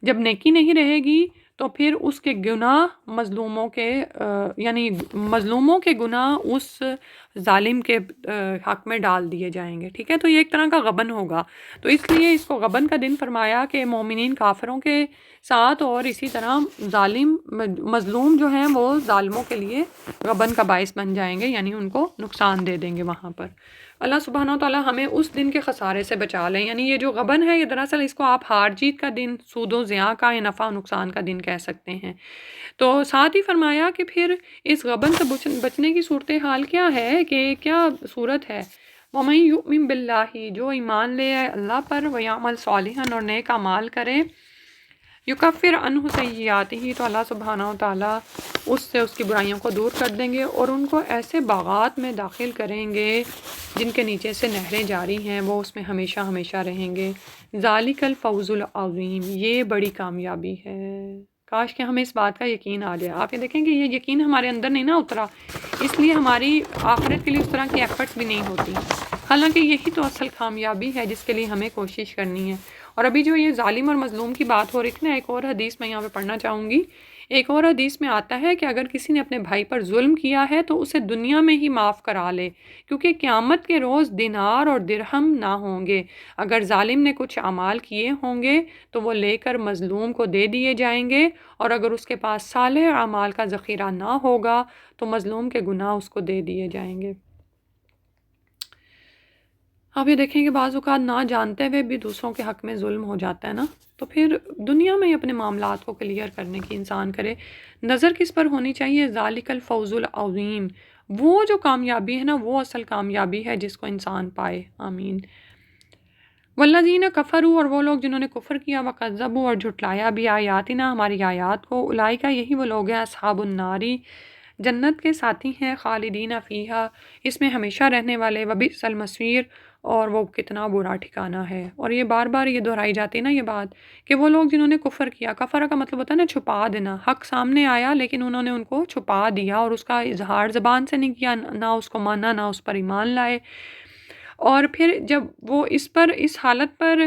[SPEAKER 1] جب نیکی نہیں رہے گی تو پھر اس کے گناہ مظلوموں کے یعنی مظلوموں کے گناہ اس ظالم کے حق میں ڈال دیے جائیں گے. ٹھیک ہے. تو یہ ایک طرح کا غبن ہوگا. تو اس لیے اس کو غبن کا دن فرمایا کہ مومنین کافروں کے ساتھ اور اسی طرح ظالم مظلوم جو ہیں وہ ظالموں کے لیے غبن کا باعث بن جائیں گے، یعنی ان کو نقصان دے دیں گے وہاں پر. اللہ سبحانہ و تعالیٰ ہمیں اس دن کے خسارے سے بچا لیں. یعنی یہ جو غبن ہے یہ دراصل اس کو آپ ہار جیت کا دن، سود و زیاں کا یا نفع و نقصان کا دن کہہ سکتے ہیں. تو ساتھ ہی فرمایا کہ پھر اس غبن سے بچنے کی صورتحال کیا ہے، کہ کیا صورت ہے. وَمَن يُؤْمِن بِاللَّهِ، جو ایمان لے آئے اللہ پر، وَيَعْمَلْ صَالِحًا، اور نیک اعمال کرے، یکفر عنہ سیئاتہ، تو اللہ سبحانہ و تعالیٰ اس سے اس کی برائیوں کو دور کر دیں گے اور ان کو ایسے باغات میں داخل کریں گے جن کے نیچے سے نہریں جاری ہیں، وہ اس میں ہمیشہ ہمیشہ رہیں گے. ذالک الفوز العظیم، یہ بڑی کامیابی ہے. کاش کہ ہمیں اس بات کا یقین آ جائے. آپ یہ دیکھیں کہ یہ یقین ہمارے اندر نہیں نا اترا، اس لیے ہماری آخرت کے لیے اس طرح کی ایفرٹس بھی نہیں ہوتی. حالانکہ یہی تو اصل کامیابی ہے جس کے لیے ہمیں کوشش کرنی ہے. اور ابھی جو یہ ظالم اور مظلوم کی بات ہو رہی تھی نا، ایک اور حدیث میں یہاں پہ پڑھنا چاہوں گی. ایک اور حدیث میں آتا ہے کہ اگر کسی نے اپنے بھائی پر ظلم کیا ہے تو اسے دنیا میں ہی معاف کرا لے، کیونکہ قیامت کے روز دینار اور درہم نہ ہوں گے. اگر ظالم نے کچھ اعمال کیے ہوں گے تو وہ لے کر مظلوم کو دے دیے جائیں گے، اور اگر اس کے پاس صالح اعمال کا ذخیرہ نہ ہوگا تو مظلوم کے گناہ اس کو دے دیے جائیں گے. آپ یہ دیکھیں کہ بعض اوقات نہ جانتے ہوئے بھی دوسروں کے حق میں ظلم ہو جاتا ہے نا، تو پھر دنیا میں ہی اپنے معاملات کو کلیئر کرنے کی انسان کرے. نظر کس پر ہونی چاہیے؟ ذالک الفوز العظیم، وہ جو کامیابی ہے نا، وہ اصل کامیابی ہے جس کو انسان پائے. آمین. والذین کفروا، اور وہ لوگ جنہوں نے کفر کیا، وکذبوا، اور جھٹلایا بھی آیاتنا، ہماری آیات کو، اولئک، یہی وہ لوگ ہیں، اصحاب الناری، جنت کے ساتھی ہیں، خالدین فیہا، اس میں ہمیشہ رہنے والے، وبئس المصیر، اور وہ کتنا برا ٹھکانہ ہے. اور یہ بار بار یہ دہرائی جاتی ہے نا یہ بات کہ وہ لوگ جنہوں نے کفر کیا، کفر کا مطلب ہوتا ہے نا چھپا دینا. حق سامنے آیا لیکن انہوں نے ان کو چھپا دیا اور اس کا اظہار زبان سے نہیں کیا، نہ اس کو مانا، نہ اس پر ایمان لائے. اور پھر جب وہ اس پر، اس حالت پر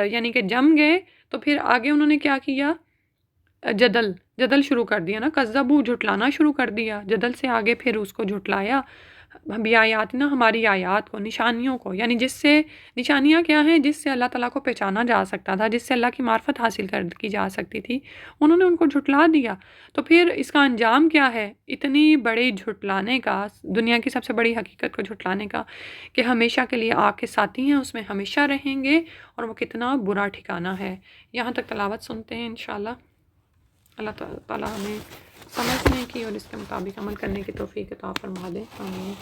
[SPEAKER 1] یعنی کہ جم گئے تو پھر آگے انہوں نے کیا کیا؟ جدل شروع کر دیا نا. کذبوا، جھٹلانا شروع کر دیا. جدل سے آگے پھر اس کو جھٹلایا. بھی آیاتنا، ہماری آیات کو، نشانیوں کو، یعنی جس سے، نشانیاں کیا ہیں؟ جس سے اللہ تعالیٰ کو پہچانا جا سکتا تھا، جس سے اللہ کی معرفت حاصل کی جا سکتی تھی، انہوں نے ان کو جھٹلا دیا. تو پھر اس کا انجام کیا ہے؟ اتنی بڑی جھٹلانے کا، دنیا کی سب سے بڑی حقیقت کو جھٹلانے کا، کہ ہمیشہ کے لیے آگ کے ساتھی ہیں، اس میں ہمیشہ رہیں گے، اور وہ کتنا برا ٹھکانہ ہے. یہاں تک تلاوت سنتے ہیں انشاءاللہ. اللہ تعالیٰ ہمیں سمجھنے کی اور اس کے مطابق عمل کرنے کی توفیق عطا فرما دے. آمین.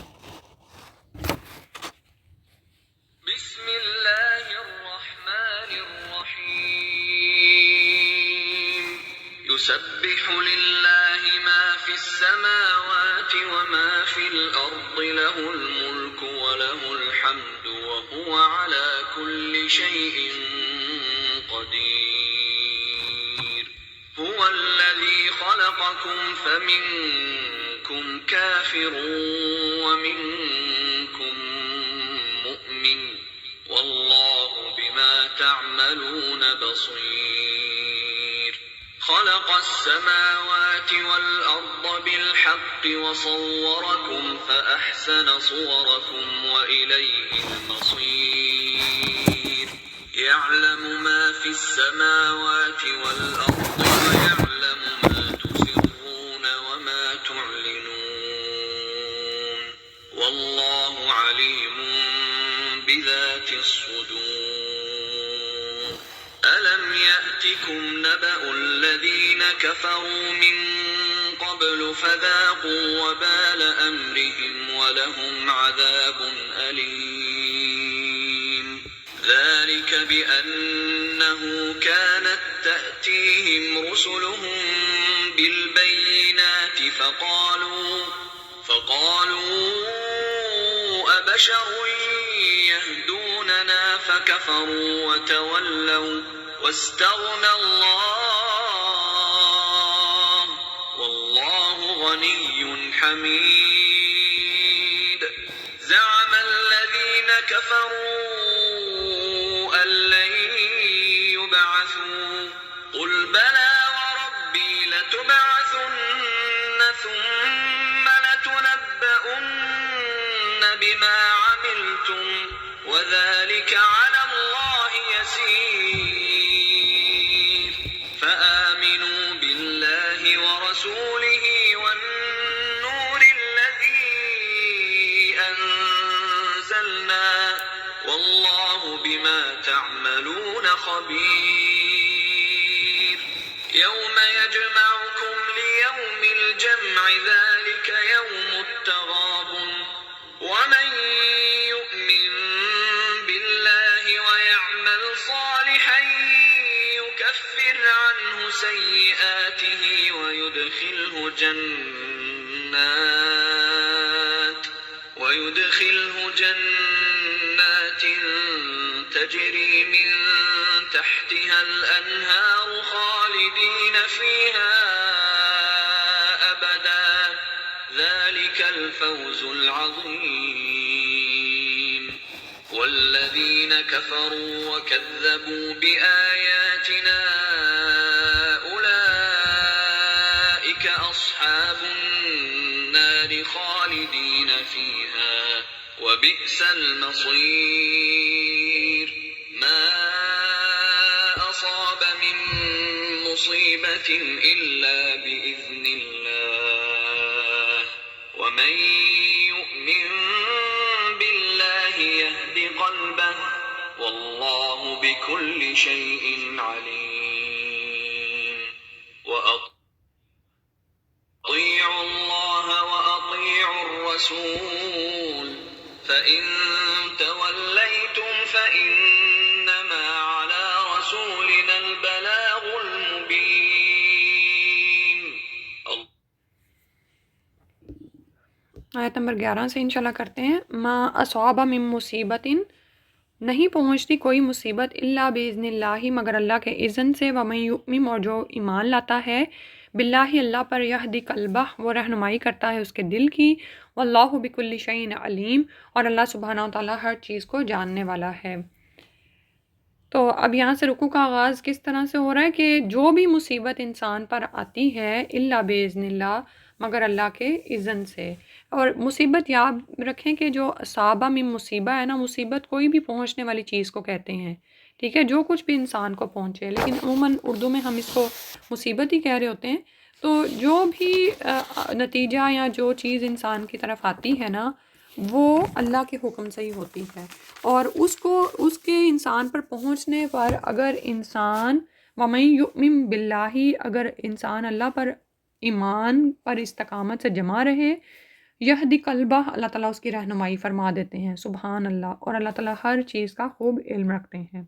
[SPEAKER 2] بسم اللہ الرحمن الرحیم. یسبح للہ ما فی السماوات وما فی الارض له الملک وله الحمد وهو على كل شیء قدیر. هو الذی خلقکم فمنکم کافر ومنکم مؤمن واللہ بما تعملون بصیر. خلق السماوات والأرض بالحق وصوركم فأحسن صوركم وإليه المصير. يعلم ما في السماوات والأرض ويعلم ما تسرون وما تعلنون والله عليم بذات الصدور. ألم يأتكم نبأ الذين كفروا من قبل قبل فذاقوا وبال أمرهم ولهم عذاب أليم ذلك بأنه كانت تأتيهم رسلهم بالبينات فقالوا أبشر يهدوننا فكفروا وتولوا واستغنى الله والله غني حميد زعم الذين كفروا أن لن يبعثوا قل بلى وربي لتبعثن ثم لتنبؤن بما عملتم وذلك على الله يسير فآمنوا بالله ورسوله والنور الذي أنزلنا والله بما تعملون خبير يوم يجمعكم ليوم الجمع ذلك يوم التغابن ومن يؤمن بالله ويعمل صالحا يكفر عنه سيئاته ويدخله جنات تجري من تحتها الأنهار خالدين فيها أبدا ذلك الفوز العظيم والذين كفروا وكذبوا بآياتنا أولئك أصحاب النار خالدين فيها وبئس المصير ما أصاب من مصيبة إلا بإذن الله ومن يؤمن بالله يهد قلبه والله بكل شيء عليم وأطيعوا الله وأطيعوا الرسول فإن توليتم فإنما على رسولنا البلاغ المبين
[SPEAKER 1] آیت نمبر 11 سے انشاءاللہ کرتے ہیں. ما اصاب من مصیبت، نہیں پہنچتی کوئی مصیبت الا باذن اللہ مگر اللہ کے اذن سے، ومن یؤمن اور جو ایمان لاتا ہے، باللہ اللہ پر، یہدی قلبہ وہ رہنمائی کرتا ہے اس کے دل کی، واللہ بکل شیء علیم اور اللہ سبحانہ وتعالیٰ ہر چیز کو جاننے والا ہے. تو اب یہاں سے رکوع کا آغاز کس طرح سے ہو رہا ہے کہ جو بھی مصیبت انسان پر آتی ہے الا باذن اللہ مگر اللہ کے اذن سے. اور مصیبت یاد رکھیں کہ جو اصابہ من مصیبہ ہے نا، مصیبت کوئی بھی پہنچنے والی چیز کو کہتے ہیں، ٹھیک ہے، جو کچھ بھی انسان کو پہنچے، لیکن عموماً اردو میں ہم اس کو مصیبت ہی کہہ رہے ہوتے ہیں. تو جو بھی نتیجہ یا جو چیز انسان کی طرف آتی ہے نا، وہ اللہ کے حکم سے ہی ہوتی ہے، اور اس کے انسان پر پہنچنے پر اگر انسان وَمَن یُؤْمِن بِاللَّهِ، اگر انسان اللہ پر ایمان پر استقامت سے جمع رہے، یہدی قلبہ اللہ تعالیٰ اس کی رہنمائی فرما دیتے ہیں. سبحان اللہ. اور اللہ تعالیٰ ہر چیز کا خوب علم رکھتے ہیں.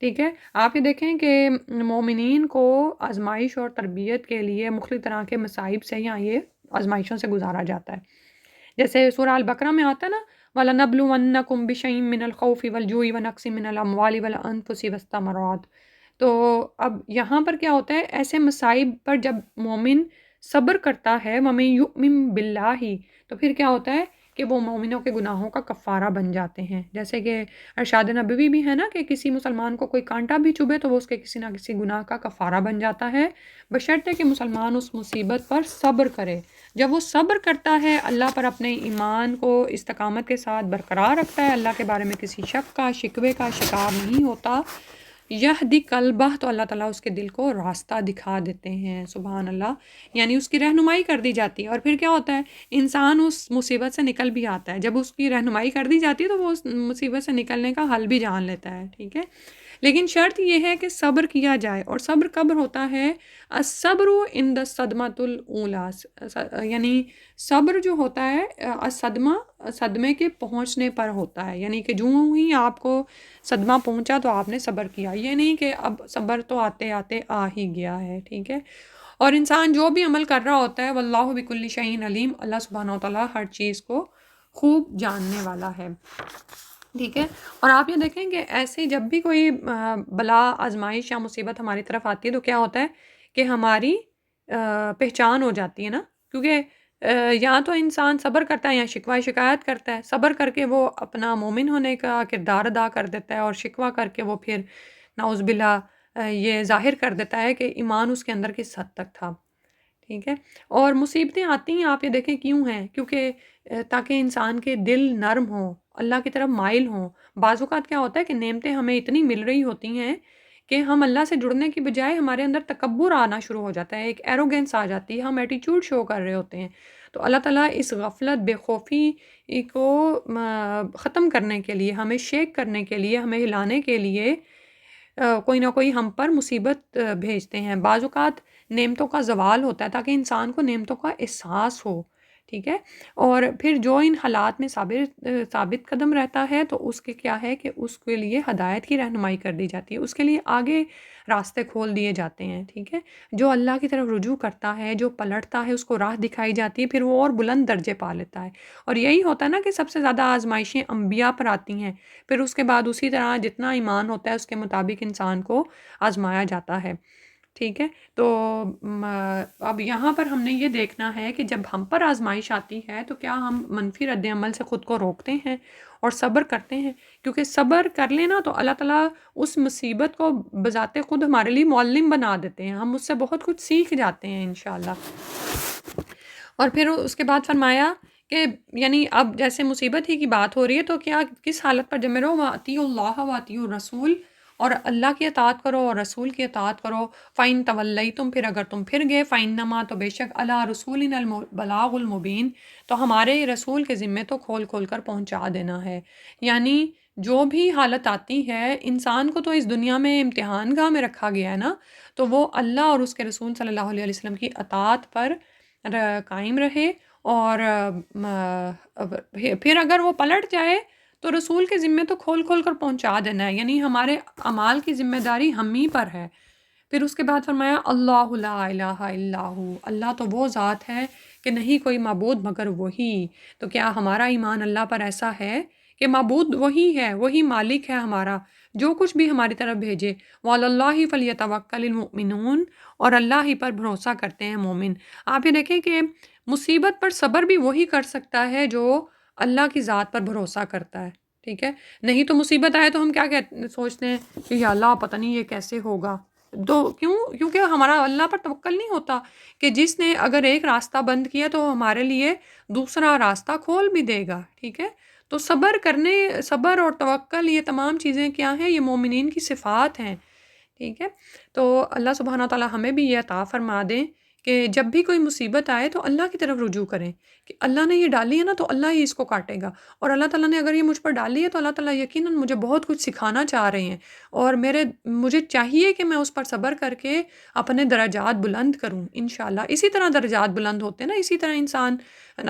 [SPEAKER 1] ٹھیک ہے، آپ یہ دیکھیں کہ مومنین کو آزمائش اور تربیت کے لیے مختلف طرح کے مصائب سے یا یہ آزمائشوں سے گزارا جاتا ہے. جیسے سورہ البقرہ میں آتا ہے نا، وَلَنَبْلُوَنَّكُمْ بِشَيْءٍ مِّنَ الْخَوْفِ وَالْجُوعِ وَنَقْصٍ مِّنَ الْأَمْوَالِ وَالْأَنفُسِ وَالثَّمَرَاتِ. تو اب یہاں پر کیا ہوتا ہے، ایسے مصائب پر جب مومن صبر کرتا ہے، وَمَن یُؤْمِن بِاللَّهِ، تو پھر کیا ہوتا ہے کہ وہ مومنوں کے گناہوں کا کفارہ بن جاتے ہیں. جیسے کہ ارشاد نبوی بھی ہے نا کہ کسی مسلمان کو کوئی کانٹا بھی چبھے تو وہ اس کے کسی نہ کسی گناہ کا کفارہ بن جاتا ہے، بشرطے کہ مسلمان اس مصیبت پر صبر کرے. جب وہ صبر کرتا ہے، اللہ پر اپنے ایمان کو استقامت کے ساتھ برقرار رکھتا ہے، اللہ کے بارے میں کسی شک کا شکوے کا شکار نہیں ہوتا، یہدی قلبہ، تو اللہ تعالیٰ اس کے دل کو راستہ دکھا دیتے ہیں. سبحان اللہ. یعنی اس کی رہنمائی کر دی جاتی ہے، اور پھر کیا ہوتا ہے، انسان اس مصیبت سے نکل بھی آتا ہے. جب اس کی رہنمائی کر دی جاتی ہے تو وہ اس مصیبت سے نکلنے کا حل بھی جان لیتا ہے. ٹھیک ہے. لیکن شرط یہ ہے کہ صبر کیا جائے، اور صبر کب ہوتا ہے؟ الصبر عند الصدمۃ الاولی، یعنی صبر جو ہوتا ہے الصدمہ، صدمے کے پہنچنے پر ہوتا ہے، یعنی کہ جو ہی آپ کو صدمہ پہنچا تو آپ نے صبر کیا، یہ نہیں کہ اب صبر تو آتے آتے آ ہی گیا ہے، ٹھیک ہے۔ اور انسان جو بھی عمل کر رہا ہوتا ہے، واللہ بکل شیء علیم، اللہ سبحانہ و تعالیٰ ہر چیز کو خوب جاننے والا ہے، ٹھیک ہے۔ اور آپ یہ دیکھیں کہ ایسے جب بھی کوئی بلا، آزمائش یا مصیبت ہماری طرف آتی ہے تو کیا ہوتا ہے کہ ہماری پہچان ہو جاتی ہے نا، کیونکہ یا تو انسان صبر کرتا ہے یا شکوہ شکایت کرتا ہے، صبر کر کے وہ اپنا مومن ہونے کا کردار ادا کر دیتا ہے، اور شکوہ کر کے وہ پھر نعوذ باللہ یہ ظاہر کر دیتا ہے کہ ایمان اس کے اندر کس حد تک تھا، ٹھیک ہے۔ اور مصیبتیں آتی ہیں آپ یہ دیکھیں کیوں ہیں، کیونکہ تاکہ انسان کے دل نرم ہوں، اللہ کی طرف مائل ہوں۔ بعض اوقات کیا ہوتا ہے کہ نعمتیں ہمیں اتنی مل رہی ہوتی ہیں کہ ہم اللہ سے جڑنے کی بجائے ہمارے اندر تکبر آنا شروع ہو جاتا ہے، ایک ایروگینس آ جاتی ہے، ہم ایٹیچیوڈ شو کر رہے ہوتے ہیں۔ تو اللہ تعالیٰ اس غفلت، بے خوفی کو ختم کرنے کے لیے، ہمیں شیک کرنے کے لیے، ہمیں ہلانے کے لیے کوئی نہ کوئی ہم پر مصیبت بھیجتے ہیں۔ بعض اوقات نعمتوں کا زوال ہوتا ہے تاکہ انسان کو نعمتوں کا احساس ہو، ٹھیک ہے۔ اور پھر جو ان حالات میں ثابت قدم رہتا ہے تو اس کے کیا ہے کہ اس کے لیے ہدایت کی رہنمائی کر دی جاتی ہے، اس کے لیے آگے راستے کھول دیے جاتے ہیں، ٹھیک ہے۔ جو اللہ کی طرف رجوع کرتا ہے، جو پلٹتا ہے، اس کو راہ دکھائی جاتی ہے، پھر وہ اور بلند درجے پا لیتا ہے۔ اور یہی ہوتا ہے نا کہ سب سے زیادہ آزمائشیں انبیاء پر آتی ہیں، پھر اس کے بعد اسی طرح جتنا ایمان ہوتا ہے اس کے مطابق انسان کو آزمایا جاتا ہے، ٹھیک ہے۔ تو اب یہاں پر ہم نے یہ دیکھنا ہے کہ جب ہم پر آزمائش آتی ہے تو کیا ہم منفی رد عمل سے خود کو روکتے ہیں اور صبر کرتے ہیں، کیونکہ صبر کر لینا تو اللہ تعالیٰ اس مصیبت کو بذات خود ہمارے لیے معلم بنا دیتے ہیں، ہم اس سے بہت کچھ سیکھ جاتے ہیں انشاءاللہ۔ اور پھر اس کے بعد فرمایا کہ یعنی اب جیسے مصیبت ہی کی بات ہو رہی ہے تو کیا کس حالت پر جمع رہو، وَأَطِیعُوا اللَّهَ وَأَطِیعُوا الرَّسُولَ، اور اللہ کی اطاعت کرو اور رسول کی اطاعت کرو۔ فَإِن تَوَلَّیْتُمْ، پھر اگر تم پھر گئے، فَإِنَّمَا، تو بے شک، عَلَىٰ رَسُولِنَا الْبَلَاغُ الْمُبِینُ، تو ہمارے رسول کے ذمے تو کھول کھول کر پہنچا دینا ہے۔ یعنی جو بھی حالت آتی ہے انسان کو تو اس دنیا میں امتحان گاہ میں رکھا گیا ہے نا، تو وہ اللہ اور اس کے رسول صلی اللہ علیہ وسلم کی اطاعت پر قائم رہے، اور پھر اگر وہ پلٹ جائے تو رسول کے ذمے تو کھول کھول کر پہنچا دینا ہے، یعنی ہمارے اعمال کی ذمہ داری ہم ہی پر ہے۔ پھر اس کے بعد فرمایا اللہ لا الہ الا ہو، اللہ تو وہ ذات ہے کہ نہیں کوئی معبود مگر وہی۔ تو کیا ہمارا ایمان اللہ پر ایسا ہے کہ معبود وہی ہے، وہی مالک ہے ہمارا، جو کچھ بھی ہماری طرف بھیجے، وعلی اللہ فلیتوکل المؤمنون، اور اللہ ہی پر بھروسہ کرتے ہیں مومن۔ آپ یہ دیکھیں کہ مصیبت پر صبر بھی وہی کر سکتا ہے جو اللہ کی ذات پر بھروسہ کرتا ہے، ٹھیک ہے۔ نہیں تو مصیبت آئے تو ہم کیا سوچتے ہیں کہ یا اللہ پتہ نہیں یہ کیسے ہوگا، تو کیونکہ ہمارا اللہ پر توکل نہیں ہوتا کہ جس نے اگر ایک راستہ بند کیا تو ہمارے لیے دوسرا راستہ کھول بھی دے گا، ٹھیک ہے۔ تو صبر اور توکل، یہ تمام چیزیں کیا ہیں، یہ مومنین کی صفات ہیں، ٹھیک ہے۔ تو اللہ سبحانہ و تعالیٰ ہمیں بھی یہ عطا فرما دیں کہ جب بھی کوئی مصیبت آئے تو اللہ کی طرف رجوع کریں کہ اللہ نے یہ ڈالی ہے نا تو اللہ ہی اس کو کاٹے گا، اور اللہ تعالیٰ نے اگر یہ مجھ پر ڈالی ہے تو اللہ تعالیٰ یقیناً مجھے بہت کچھ سکھانا چاہ رہے ہیں، اور مجھے چاہیے کہ میں اس پر صبر کر کے اپنے درجات بلند کروں انشاءاللہ۔ اسی طرح درجات بلند ہوتے ہیں نا، اسی طرح انسان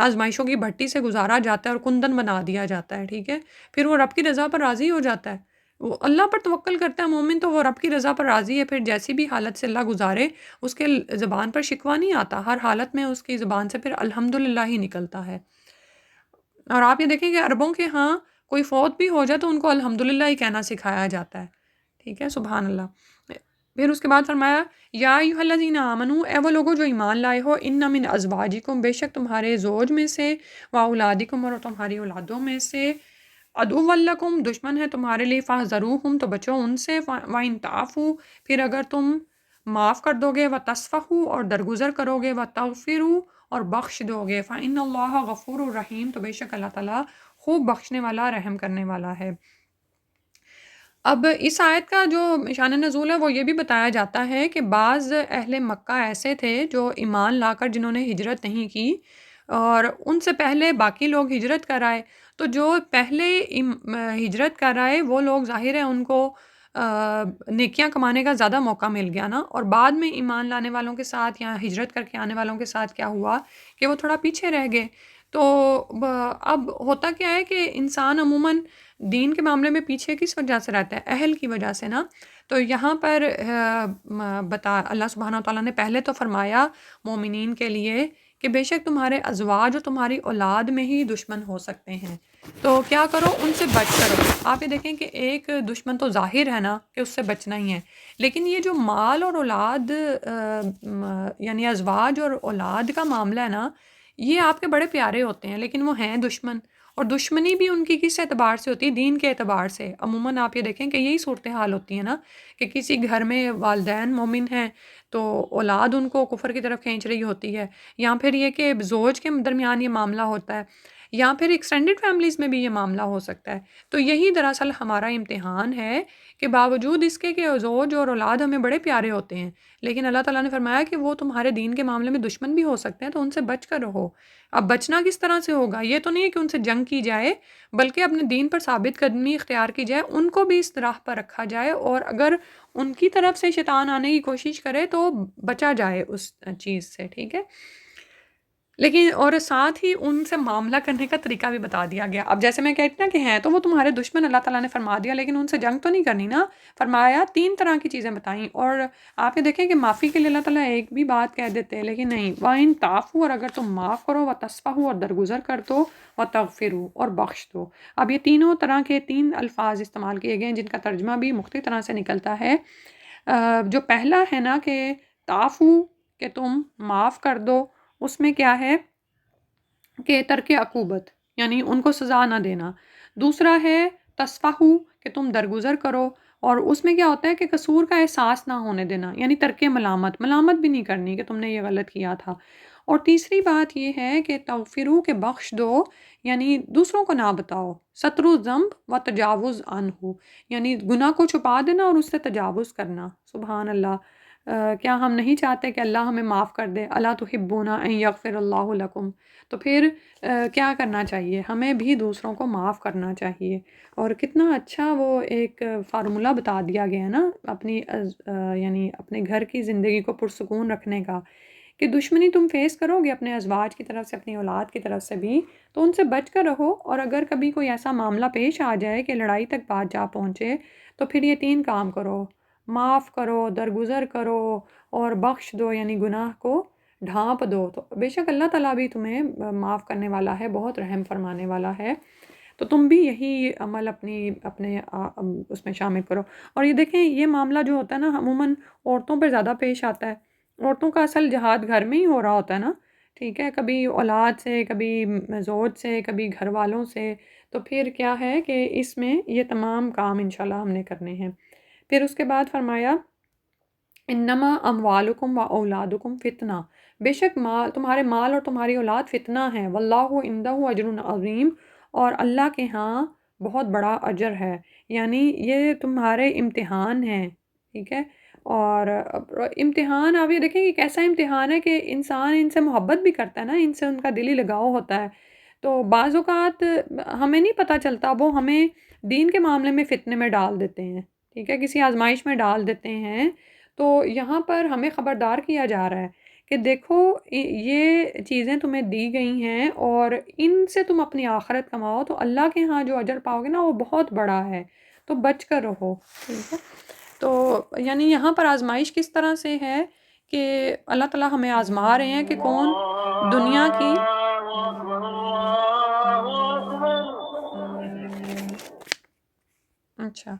[SPEAKER 1] آزمائشوں کی بھٹی سے گزارا جاتا ہے اور کندن بنا دیا جاتا ہے، ٹھیک ہے۔ پھر وہ رب کی رضا پر راضی ہو جاتا ہے، وہ اللہ پر توکل کرتا ہے مومن، تو وہ رب کی رضا پر راضی ہے، پھر جیسی بھی حالت سے اللہ گزارے اس کے زبان پر شکوہ نہیں آتا، ہر حالت میں اس کی زبان سے پھر الحمدللہ ہی نکلتا ہے۔ اور آپ یہ دیکھیں کہ عربوں کے ہاں کوئی فوت بھی ہو جائے تو ان کو الحمدللہ ہی کہنا سکھایا جاتا ہے، ٹھیک ہے، سبحان اللہ۔ پھر اس کے بعد فرمایا یا ایھا الذین آمنو، اے وہ لوگوں جو ایمان لائے ہو، ان من ازواجکم، بے شک تمہارے زوج میں سے، و اولادکم، اور تمہاری اولادوں میں سے، عدو لکم، دشمن ہے تمہارے لیے، فاحذروہم، تو بچو ان سے، وان تعفو، پھر اگر تم معاف کر دو گے، وتصفحوا، اور درگزر کرو گے، وتغفروا، اور بخش دو گے، فإن اللہ غفور الرحیم، تو بے شک اللہ تعالیٰ خوب بخشنے والا، رحم کرنے والا ہے۔ اب اس آیت کا جو شان نزول ہے وہ یہ بھی بتایا جاتا ہے کہ بعض اہل مکہ ایسے تھے جو ایمان لا کر جنہوں نے ہجرت نہیں کی، اور ان سے پہلے باقی لوگ ہجرت کر آئے، تو جو پہلے ہجرت کر آئے وہ لوگ ظاہر ہے ان کو نیکیاں کمانے کا زیادہ موقع مل گیا نا، اور بعد میں ایمان لانے والوں کے ساتھ یا ہجرت کر کے آنے والوں کے ساتھ کیا ہوا کہ وہ تھوڑا پیچھے رہ گئے. تو اب ہوتا کیا ہے کہ انسان عموماً دین کے معاملے میں پیچھے کس وجہ سے رہتا ہے؟ اہل کی وجہ سے نا. تو یہاں پر اللہ سبحانہ وتعالیٰ نے پہلے تو فرمایا مومنین کے لیے کہ بے شک تمہارے ازواج اور تمہاری اولاد میں ہی دشمن ہو سکتے ہیں، تو کیا کرو، ان سے بچ کرو. آپ یہ دیکھیں کہ ایک دشمن تو ظاہر ہے نا کہ اس سے بچنا ہی ہے، لیکن یہ جو مال اور اولاد یعنی ازواج اور اولاد کا معاملہ ہے نا، یہ آپ کے بڑے پیارے ہوتے ہیں لیکن وہ ہیں دشمن. اور دشمنی بھی ان کی کس اعتبار سے ہوتی ہے؟ دین کے اعتبار سے. عموماً آپ یہ دیکھیں کہ یہی صورتحال ہوتی ہے نا کہ کسی گھر میں والدین مومن ہیں تو اولاد ان کو کفر کی طرف کھینچ رہی ہوتی ہے، یا پھر یہ کہ زوج کے درمیان یہ معاملہ ہوتا ہے، یا پھر ایکسٹینڈڈ فیملیز میں بھی یہ معاملہ ہو سکتا ہے. تو یہی دراصل ہمارا امتحان ہے کہ باوجود اس کے کہ زوج اور اولاد ہمیں بڑے پیارے ہوتے ہیں، لیکن اللہ تعالیٰ نے فرمایا کہ وہ تمہارے دین کے معاملے میں دشمن بھی ہو سکتے ہیں، تو ان سے بچ کر رہو. اب بچنا کس طرح سے ہوگا؟ یہ تو نہیں ہے کہ ان سے جنگ کی جائے، بلکہ اپنے دین پر ثابت قدمی اختیار کی جائے، ان کو بھی اس راہ پر رکھا جائے، اور اگر ان کی طرف سے شیطان آنے کی کوشش کرے تو بچا جائے اس چیز سے. ٹھیک ہے، لیکن اور ساتھ ہی ان سے معاملہ کرنے کا طریقہ بھی بتا دیا گیا. اب جیسے میں کہتی نا کہ ہیں تو وہ تمہارے دشمن، اللہ تعالیٰ نے فرما دیا، لیکن ان سے جنگ تو نہیں کرنی نا. فرمایا 3 طرح کی چیزیں بتائیں، اور آپ یہ دیکھیں کہ معافی کے لیے اللہ تعالیٰ ایک بھی بات کہہ دیتے ہیں، لیکن نہیں، وَإِن تَعْفُوا، اور اگر تم معاف کرو، وَتَصْفَحُوا، اور درگزر کر دو، وَتَغْفِرُوا، اور بخش دو. اب یہ تینوں طرح کے 3 الفاظ استعمال کیے گئے ہیں جن کا ترجمہ بھی مختلف طرح سے نکلتا ہے. جو پہلا ہے نا کہ تعفو، کہ تم معاف کر دو، اس میں کیا ہے کہ ترک عقوبت، یعنی ان کو سزا نہ دینا. دوسرا ہے تصفحو، کہ تم درگزر کرو، اور اس میں کیا ہوتا ہے کہ قصور کا احساس نہ ہونے دینا، یعنی ترک ملامت بھی نہیں کرنی کہ تم نے یہ غلط کیا تھا. اور تیسری بات یہ ہے کہ تغفرو، کہ بخش دو، یعنی دوسروں کو نہ بتاؤ. ستر الذنب و تجاوز عنہ، یعنی گناہ کو چھپا دینا اور اس سے تجاوز کرنا. سبحان اللہ. کیا ہم نہیں چاہتے کہ اللہ ہمیں معاف کر دے؟ الا تحبون ان یغفر اللہ لکم. تو پھر کیا کرنا چاہیے؟ ہمیں بھی دوسروں کو معاف کرنا چاہیے. اور کتنا اچھا وہ ایک فارمولہ بتا دیا گیا ہے نا اپنی یعنی اپنے گھر کی زندگی کو پرسکون رکھنے کا، کہ دشمنی تم فیس کرو گے اپنے ازواج کی طرف سے، اپنی اولاد کی طرف سے بھی، تو ان سے بچ کر رہو. اور اگر کبھی کوئی ایسا معاملہ پیش آ جائے کہ لڑائی تک بات جا پہنچے، تو پھر یہ 3 کام کرو: معاف کرو، درگزر کرو، اور بخش دو، یعنی گناہ کو ڈھانپ دو. تو بے شک اللہ تعالیٰ بھی تمہیں معاف کرنے والا ہے، بہت رحم فرمانے والا ہے. تو تم بھی یہی عمل اپنے اس میں شامل کرو. اور یہ دیکھیں، یہ معاملہ جو ہوتا ہے نا عموماً عورتوں پہ زیادہ پیش آتا ہے. عورتوں کا اصل جہاد گھر میں ہی ہو رہا ہوتا ہے نا. ٹھیک ہے، کبھی اولاد سے، کبھی زوج سے، کبھی گھر والوں سے. تو پھر کیا ہے کہ اس میں یہ تمام کام انشاءاللہ ہم نے کرنے ہیں. پھر اس کے بعد فرمایا انما اموالکم و اولادکم فتنہ، بے شک تمہارے مال اور تمہاری اولاد فتنہ ہیں. واللہ عندہ اجر عظیم، اور اللہ کے ہاں بہت بڑا اجر ہے، یعنی یہ تمہارے امتحان ہیں. ٹھیک ہے، اور امتحان آپ یہ دیکھیں کہ کیسا امتحان ہے کہ انسان ان سے محبت بھی کرتا ہے نا، ان سے ان کا دلی لگاؤ ہوتا ہے. تو بعض اوقات ہمیں نہیں پتہ چلتا، وہ ہمیں دین کے معاملے میں فتنے میں ڈال دیتے ہیں. ٹھیک ہے، کسی آزمائش میں ڈال دیتے ہیں. تو یہاں پر ہمیں خبردار کیا جا رہا ہے کہ دیکھو یہ چیزیں تمہیں دی گئی ہیں، اور ان سے تم اپنی آخرت کماؤ، تو اللہ کے ہاں جو اجر پاؤ گے نا وہ بہت بڑا ہے. تو بچ کر رہو. ٹھیک ہے، تو یعنی یہاں پر آزمائش کس طرح سے ہے کہ اللہ تعالیٰ ہمیں آزما رہے ہیں کہ کون دنیا کی اچھا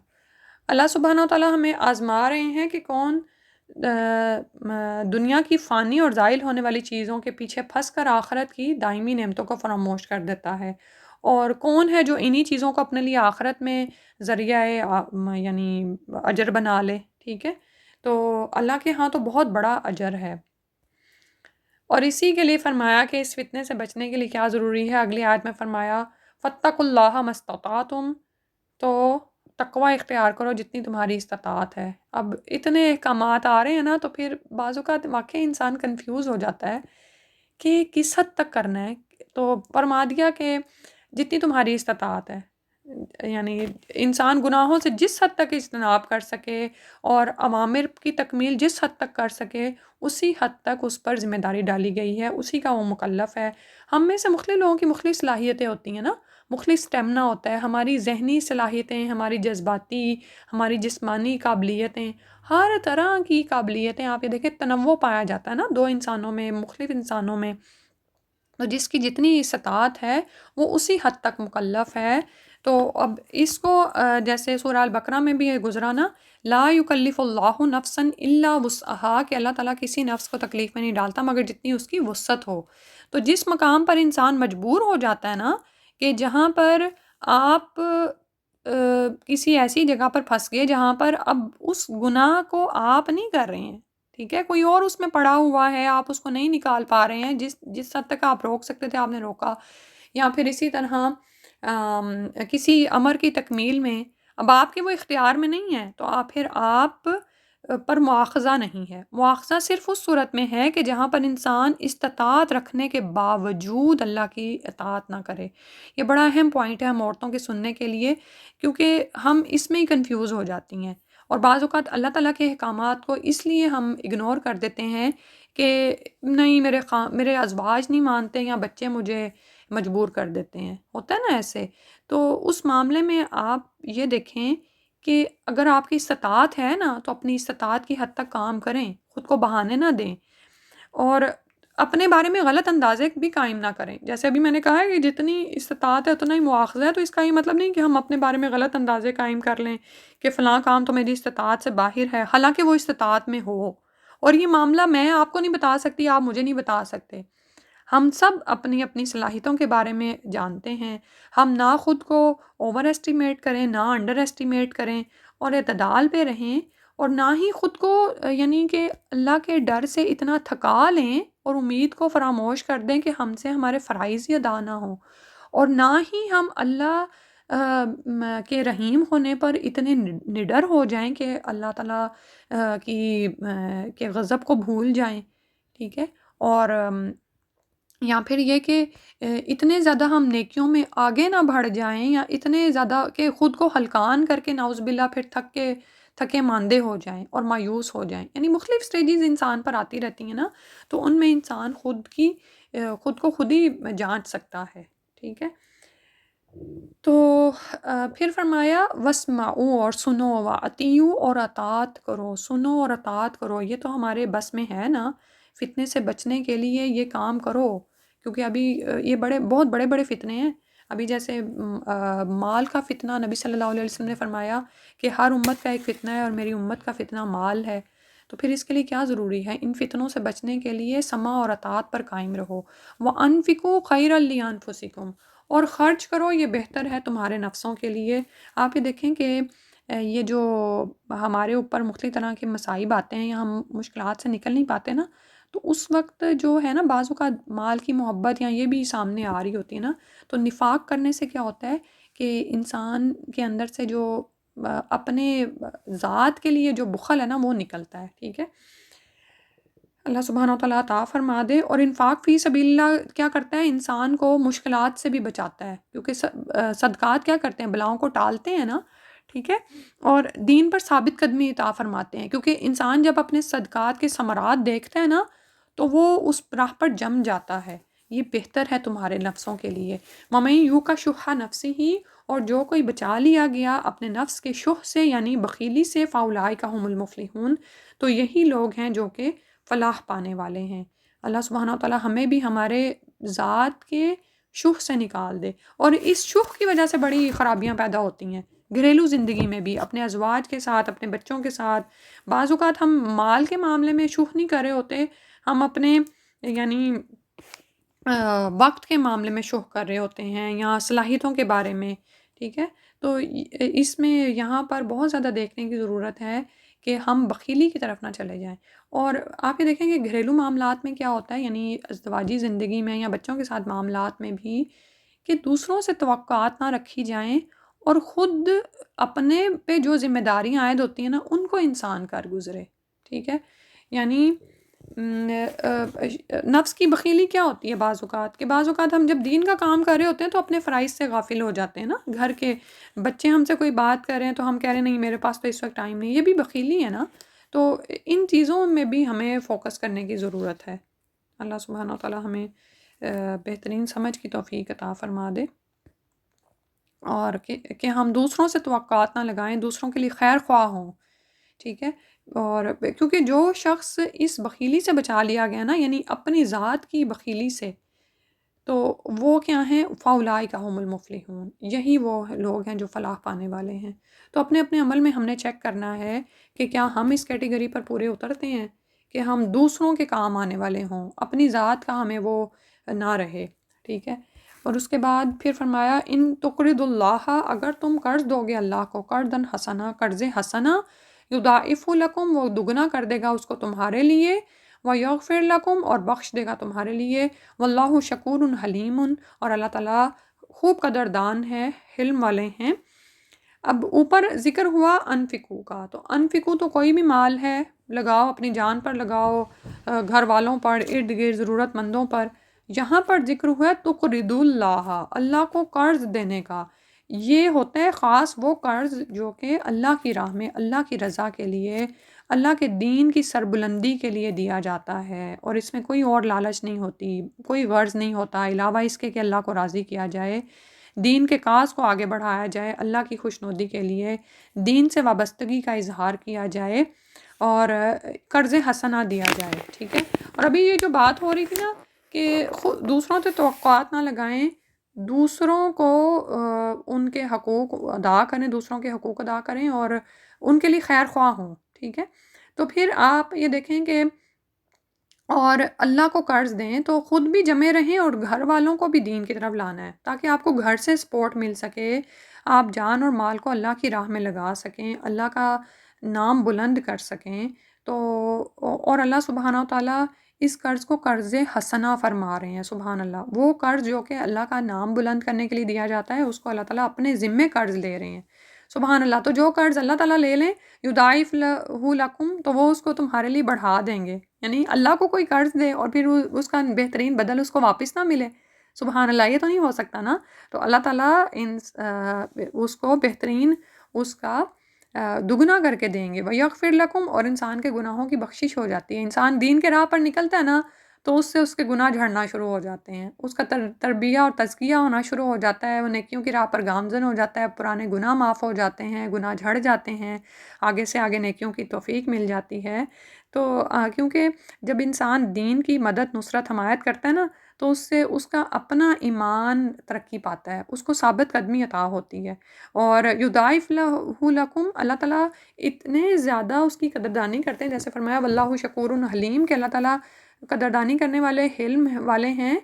[SPEAKER 1] اللہ سبحانہ و تعالیٰ ہمیں آزما رہے ہیں کہ کون دنیا کی فانی اور زائل ہونے والی چیزوں کے پیچھے پھنس کر آخرت کی دائمی نعمتوں کو فراموش کر دیتا ہے، اور کون ہے جو انہی چیزوں کو اپنے لیے آخرت میں ذریعہ یعنی اجر بنا لے. ٹھیک ہے، تو اللہ کے ہاں تو بہت اجر ہے. اور اسی کے لیے فرمایا کہ اس فتنے سے بچنے کے لیے کیا ضروری ہے. اگلی آیت میں فرمایا فَاتَّقُوا اللَّهَ مَا اسْتَطَعْتُمْ، تو تقوی اختیار کرو جتنی تمہاری استطاعت ہے. اب اتنے احکامات آ رہے ہیں نا، تو پھر بعض اوقات واقعی انسان کنفیوز ہو جاتا ہے کہ کس حد تک کرنا ہے. تو فرما دیا کہ جتنی تمہاری استطاعت ہے. یعنی انسان گناہوں سے جس حد تک اجتناب کر سکے اور اوامر کی تکمیل جس حد تک کر سکے اسی حد تک اس پر ذمہ داری ڈالی گئی ہے، اسی کا وہ مکلف ہے۔ ہم میں سے مختلف لوگوں کی مختلف صلاحیتیں ہوتی ہیں نا، مختلف اسٹیمنا ہوتا ہے، ہماری ذہنی صلاحیتیں، ہماری جذباتی، ہماری جسمانی قابلیتیں، ہر طرح کی قابلیتیں آپ یہ دیکھیں تنوع پایا جاتا ہے نا دو انسانوں میں، مختلف انسانوں میں، تو جس کی جتنی استطاعت ہے وہ اسی حد تک مکلف ہے۔ تو اب اس کو جیسے سورہ البقرہ میں بھی یہ گزرا نا، لا یکلف اللہ نفسا الا وسعها، کہ اللہ تعالیٰ کسی نفس کو تکلیف میں نہیں ڈالتا مگر جتنی اس کی وسعت ہو۔ تو جس مقام پر انسان مجبور ہو جاتا ہے نا کہ جہاں پر آپ کسی ایسی جگہ پر پھنس گئے جہاں پر اب اس گناہ کو آپ نہیں کر رہے ہیں، ٹھیک ہے، کوئی اور اس میں پڑا ہوا ہے، آپ اس کو نہیں نکال پا رہے ہیں، جس حد تک آپ روک سکتے تھے آپ نے روکا، یا پھر اسی طرح کسی امر کی تکمیل میں اب آپ کے وہ اختیار میں نہیں ہے، تو پھر آپ پر مواخذہ نہیں ہے۔ مواخذہ صرف اس صورت میں ہے کہ جہاں پر انسان استطاعت رکھنے کے باوجود اللہ کی اطاعت نہ کرے۔ یہ بڑا اہم پوائنٹ ہے ہم عورتوں کے سننے کے لیے، کیونکہ ہم اس میں ہی کنفیوز ہو جاتی ہیں، اور بعض اوقات اللہ تعالیٰ کے احکامات کو اس لیے ہم اگنور کر دیتے ہیں کہ نہیں میرے ازواج نہیں مانتے یا بچے مجھے مجبور کر دیتے ہیں، ہوتا ہے نا ایسے۔ تو اس معاملے میں آپ یہ دیکھیں کہ اگر آپ کی استطاعت ہے نا تو اپنی استطاعت کی حد تک کام کریں، خود کو بہانے نہ دیں، اور اپنے بارے میں غلط اندازے بھی قائم نہ کریں۔ جیسے ابھی میں نے کہا ہے کہ جتنی استطاعت ہے اتنا ہی مواخذہ ہے، تو اس کا یہ مطلب نہیں کہ ہم اپنے بارے میں غلط اندازے قائم کر لیں کہ فلاں کام تو میری استطاعت سے باہر ہے، حالانکہ وہ استطاعت میں ہو، اور یہ معاملہ میں آپ کو نہیں بتا سکتی، آپ مجھے نہیں بتا سکتے۔ ہم سب اپنی اپنی صلاحیتوں کے بارے میں جانتے ہیں، ہم نہ خود کو اوور ایسٹیمیٹ کریں نہ انڈر ایسٹیمیٹ کریں، اور اعتدال پہ رہیں، اور نہ ہی خود کو یعنی کہ اللہ کے ڈر سے اتنا تھکا لیں اور امید کو فراموش کر دیں کہ ہم سے ہمارے فرائض ہی ادا نہ ہوں، اور نہ ہی ہم اللہ کے رحیم ہونے پر اتنے نڈر ہو جائیں کہ اللہ تعالیٰ کے غضب کو بھول جائیں، ٹھیک ہے، اور یا پھر یہ کہ اتنے زیادہ ہم نیکیوں میں آگے نہ بڑھ جائیں، یا اتنے زیادہ کہ خود کو ہلکان کر کے نعوذ باللہ پھر تھکے ماندے ہو جائیں اور مایوس ہو جائیں۔ یعنی مختلف سٹیجز انسان پر آتی رہتی ہیں نا، تو ان میں انسان خود کو خود ہی جانچ سکتا ہے، ٹھیک ہے۔ تو پھر فرمایا وَاسْمَعُوا، اور سنو، وَأَطِیعُوا، اور اطاعت کرو، سنو اور اطاعت کرو، یہ تو ہمارے بس میں ہے نا، فتنے سے بچنے کے لیے یہ کام کرو، کیونکہ ابھی یہ بہت بڑے بڑے فتنے ہیں۔ ابھی جیسے مال کا فتنہ، نبی صلی اللہ علیہ وسلم نے فرمایا کہ ہر امت کا ایک فتنہ ہے اور میری امت کا فتنہ مال ہے، تو پھر اس کے لیے کیا ضروری ہے؟ ان فتنوں سے بچنے کے لیے سمع اور اطاعت پر قائم رہو۔ وَأَنفِقُوا خَيْرًا لِأَنفُسِكُمْ، اور خرچ کرو، یہ بہتر ہے تمہارے نفسوں کے لیے۔ آپ یہ دیکھیں کہ یہ جو ہمارے اوپر مختلف طرح کے مصائب آتے ہیں یا ہم مشکلات سے نکل نہیں پاتے نا، تو اس وقت جو ہے نا بعض اوقات مال کی محبت یا یہ بھی سامنے آ رہی ہوتی ہے نا، تو نفاق کرنے سے کیا ہوتا ہے کہ انسان کے اندر سے جو اپنے ذات کے لیے جو بخل ہے نا وہ نکلتا ہے، ٹھیک ہے۔ اللہ سبحانہ و تعالیٰ عطا فرما دے۔ اور انفاق فی سبیل اللہ کیا کرتا ہے؟ انسان کو مشکلات سے بھی بچاتا ہے، کیونکہ صدقات کیا کرتے ہیں؟ بلاؤں کو ٹالتے ہیں نا، ٹھیک ہے، اور دین پر ثابت قدمی عطا فرماتے ہیں، کیونکہ انسان جب اپنے صدقات کے ثمرات دیکھتا ہے نا تو وہ اس راہ پر جم جاتا ہے۔ یہ بہتر ہے تمہارے نفسوں کے لیے۔ وَمَن یُوقَ شُحَّ نَفْسِهِ، اور جو کوئی بچا لیا گیا اپنے نفس کے شح سے یعنی بخیلی سے، فَأُولَٰئِکَ هُمُ الْمُفْلِحُونَ، تو یہی لوگ ہیں جو کہ فلاح پانے والے ہیں۔ اللہ سبحانہ و تعالیٰ ہمیں بھی ہمارے ذات کے شح سے نکال دے، اور اس شح کی وجہ سے بڑی خرابیاں پیدا ہوتی ہیں گھریلو زندگی میں بھی، اپنے ازواج کے ساتھ، اپنے بچوں کے ساتھ۔ بعض اوقات ہم مال کے معاملے میں شح نہیں کر رہے ہوتے، ہم اپنے یعنی وقت کے معاملے میں شح کر رہے ہوتے ہیں، یا صلاحیتوں کے بارے میں، ٹھیک ہے۔ تو اس میں یہاں پر بہت زیادہ دیکھنے کی ضرورت ہے کہ ہم بخیلی کی طرف نہ چلے جائیں۔ اور آپ یہ دیکھیں کہ گھریلو معاملات میں کیا ہوتا ہے، یعنی ازدواجی زندگی میں یا بچوں کے ساتھ معاملات میں بھی، کہ دوسروں سے توقعات نہ رکھی جائیں، اور خود اپنے پہ جو ذمہ داریاں عائد ہوتی ہیں نا ان کو انسان کر گزرے، ٹھیک ہے۔ یعنی نفس کی بخیلی کیا ہوتی ہے بعض اوقات، کہ بعض اوقات ہم جب دین کا کام کر رہے ہوتے ہیں تو اپنے فرائض سے غافل ہو جاتے ہیں نا. گھر کے بچے ہم سے کوئی بات کر رہے ہیں تو ہم کہہ رہے ہیں نہیں میرے پاس تو اس وقت ٹائم نہیں، یہ بھی بخیلی ہے نا. تو ان چیزوں میں بھی ہمیں فوکس کرنے کی ضرورت ہے. اللہ سبحانہ و تعالی ہمیں بہترین سمجھ کی توفیق عطا فرما دے، اور کہ ہم دوسروں سے توقعات نہ لگائیں، دوسروں کے لیے خیر خواہ ہوں. ٹھیک ہے. اور کیونکہ جو شخص اس بخیلی سے بچا لیا گیا نا، یعنی اپنی ذات کی بخیلی سے، تو وہ کیا ہیں؟ فاولائک هم المفلحون، یہی وہ لوگ ہیں جو فلاح پانے والے ہیں. تو اپنے اپنے عمل میں ہم نے چیک کرنا ہے کہ کیا ہم اس کیٹیگری پر پورے اترتے ہیں کہ ہم دوسروں کے کام آنے والے ہوں، اپنی ذات کا ہمیں وہ نہ رہے. ٹھیک ہے. اور اس کے بعد پھر فرمایا ان تقرض اللہ، اگر تم قرض دو گے اللہ کو، قرضاً حسنا، قرض حسنا، یضاعف لکم، وہ دگنا کر دے گا اس کو تمہارے لیے، ویغفر لکم، اور بخش دے گا تمہارے لیے، واللہ شکور حلیم، اور اللہ تعالیٰ خوب قدردان ہے، حلم والے ہیں. اب اوپر ذکر ہوا انفقو کا، تو انفقو تو کوئی بھی مال ہے، لگاؤ، اپنی جان پر لگاؤ، گھر والوں پر، ارد گرد ضرورت مندوں پر. یہاں پر ذکر ہوا تقرض اللہ، اللہ کو قرض دینے کا. یہ ہوتا ہے خاص وہ قرض جو کہ اللہ کی راہ میں، اللہ کی رضا کے لیے، اللہ کے دین کی سربلندی کے لیے دیا جاتا ہے، اور اس میں کوئی اور لالچ نہیں ہوتی، کوئی غرض نہیں ہوتا علاوہ اس کے کہ اللہ کو راضی کیا جائے، دین کے کاز کو آگے بڑھایا جائے، اللہ کی خوشنودی کے لیے دین سے وابستگی کا اظہار کیا جائے، اور قرض حسنہ دیا جائے. ٹھیک ہے. اور ابھی یہ جو بات ہو رہی تھی نا کہ دوسروں سے توقعات نہ لگائیں، دوسروں کو ان کے حقوق ادا کریں، دوسروں کے حقوق ادا کریں اور ان کے لیے خیر خواہ ہوں. ٹھیک ہے. تو پھر آپ یہ دیکھیں کہ اور اللہ کو قرض دیں تو خود بھی جمے رہیں اور گھر والوں کو بھی دین کی طرف لانا ہے، تاکہ آپ کو گھر سے سپورٹ مل سکے، آپ جان اور مال کو اللہ کی راہ میں لگا سکیں، اللہ کا نام بلند کر سکیں. تو اور اللہ سبحانہ و تعالیٰ اس قرض کو قرض حسنہ فرما رہے ہیں. سبحان اللہ. وہ قرض جو کہ اللہ کا نام بلند کرنے کے لیے دیا جاتا ہے، اس کو اللہ تعالیٰ اپنے ذمے قرض لے رہے ہیں. سبحان اللہ. تو جو قرض اللہ تعالیٰ لے لیں، یضاعف لکم، تو وہ اس کو تمہارے لیے بڑھا دیں گے. یعنی اللہ کو کوئی قرض دے اور پھر اس کا بہترین بدل اس کو واپس نہ ملے. سبحان اللہ. یہ تو نہیں ہو سکتا نا. تو اللہ تعالیٰ اس کو بہترین اس کا دگنا کر کے دیں گے. وَيَغْفِرْ لَكُمْ، اور انسان کے گناہوں کی بخشش ہو جاتی ہے. انسان دین کے راہ پر نکلتا ہے نا تو اس سے اس کے گناہ جھڑنا شروع ہو جاتے ہیں، اس کا تربیہ اور تزکیہ ہونا شروع ہو جاتا ہے، وہ نیکیوں کی راہ پر گامزن ہو جاتا ہے، پرانے گناہ معاف ہو جاتے ہیں، گناہ جھڑ جاتے ہیں، آگے سے آگے نیکیوں کی توفیق مل جاتی ہے. تو کیونکہ جب انسان دین کی مدد، نصرت، حمایت کرتا ہے نا تو اس سے اس کا اپنا ایمان ترقی پاتا ہے، اس کو ثابت قدمی عطا ہوتی ہے. اور یضاعف لکم، اللہ تعالیٰ اتنے زیادہ اس کی قدردانی کرتے ہیں، جیسے فرمایا واللہ شکور حلیم، کہ اللہ تعالیٰ قدردانی کرنے والے، حلم والے ہیں،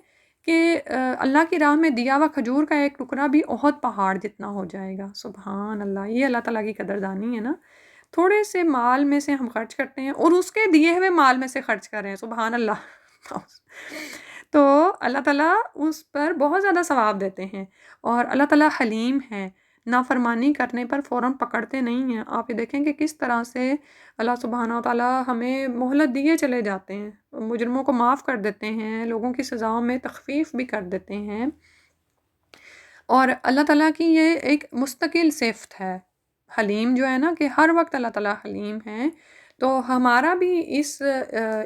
[SPEAKER 1] کہ اللہ کی راہ میں دیا ہوا کھجور کا ایک ٹکڑا بھی احد پہاڑ جتنا ہو جائے گا. سبحان اللہ. یہ اللہ تعالیٰ کی قدردانی ہے نا. تھوڑے سے مال میں سے ہم خرچ کرتے ہیں اور اس کے دیے ہوئے مال میں سے خرچ کر رہے ہیں. سبحان اللہ. تو اللہ تعالیٰ اس پر بہت زیادہ ثواب دیتے ہیں، اور اللہ تعالیٰ حلیم ہے، نافرمانی کرنے پر فوراً پکڑتے نہیں ہیں. آپ یہ دیکھیں کہ کس طرح سے اللہ سبحانہ و تعالیٰ ہمیں مہلت دیے چلے جاتے ہیں، مجرموں کو معاف کر دیتے ہیں، لوگوں کی سزاؤں میں تخفیف بھی کر دیتے ہیں. اور اللہ تعالیٰ کی یہ ایک مستقل صفت ہے، حلیم جو ہے نا، کہ ہر وقت اللہ تعالیٰ حلیم ہے. تو ہمارا بھی اس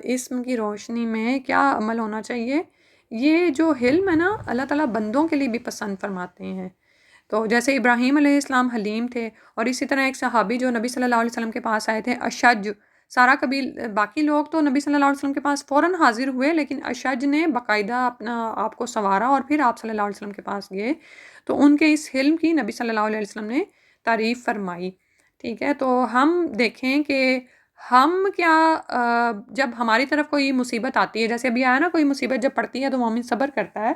[SPEAKER 1] اسم کی روشنی میں کیا عمل ہونا چاہیے؟ یہ جو حلم ہے نا، اللہ تعالیٰ بندوں کے لیے بھی پسند فرماتے ہیں. تو جیسے ابراہیم علیہ السلام حلیم تھے، اور اسی طرح ایک صحابی جو نبی صلی اللہ علیہ وسلم کے پاس آئے تھے، اشج، سارا باقی لوگ تو نبی صلی اللہ علیہ وسلم کے پاس فوراً حاضر ہوئے، لیکن اشج نے باقاعدہ اپنا آپ کو سنوارا اور پھر آپ صلی اللہ علیہ وسلم کے پاس گئے. تو ان کے اس حلم کی نبی صلی اللہ علیہ وسلم نے تعریف فرمائی. ٹھیک ہے. تو ہم دیکھیں کہ ہم کیا جب ہماری طرف کوئی مصیبت آتی ہے، جیسے ابھی آیا نا، کوئی مصیبت جب پڑتی ہے تو مومن صبر کرتا ہے،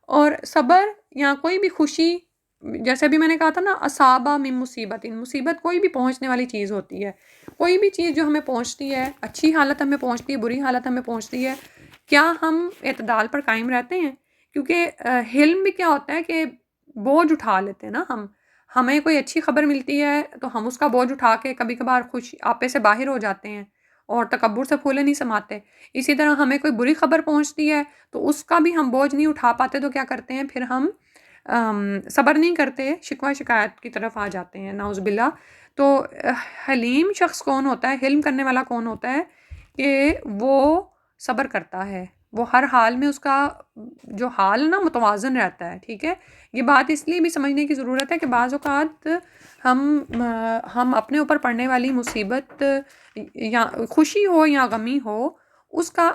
[SPEAKER 1] اور صبر یا کوئی بھی خوشی، جیسے ابھی میں نے کہا تھا نا، اصابہ من مصیبت، مصیبت کوئی بھی پہنچنے والی چیز ہوتی ہے، کوئی بھی چیز جو ہمیں پہنچتی ہے، اچھی حالت ہمیں پہنچتی ہے، بری حالت ہمیں پہنچتی ہے، کیا ہم اعتدال پر قائم رہتے ہیں؟ کیونکہ حلم بھی کیا ہوتا ہے کہ بوجھ اٹھا لیتے ہیں نا ہمیں کوئی اچھی خبر ملتی ہے تو ہم اس کا بوجھ اٹھا کے کبھی کبھار خوش آپے سے باہر ہو جاتے ہیں، اور تکبر سے پھولے نہیں سماتے۔ اسی طرح ہمیں کوئی بری خبر پہنچتی ہے تو اس کا بھی ہم بوجھ نہیں اٹھا پاتے، تو کیا کرتے ہیں پھر ہم صبر نہیں کرتے، شکوہ شکایت کی طرف آ جاتے ہیں، نعوذ باللہ۔ تو حلیم شخص کون ہوتا ہے، حلم کرنے والا کون ہوتا ہے، کہ وہ صبر کرتا ہے، وہ ہر حال میں اس کا جو حال نا متوازن رہتا ہے، ٹھیک ہے۔ یہ بات اس لیے بھی سمجھنے کی ضرورت ہے کہ بعض اوقات ہم اپنے اوپر پڑنے والی مصیبت، یا خوشی ہو یا غمی ہو، اس کا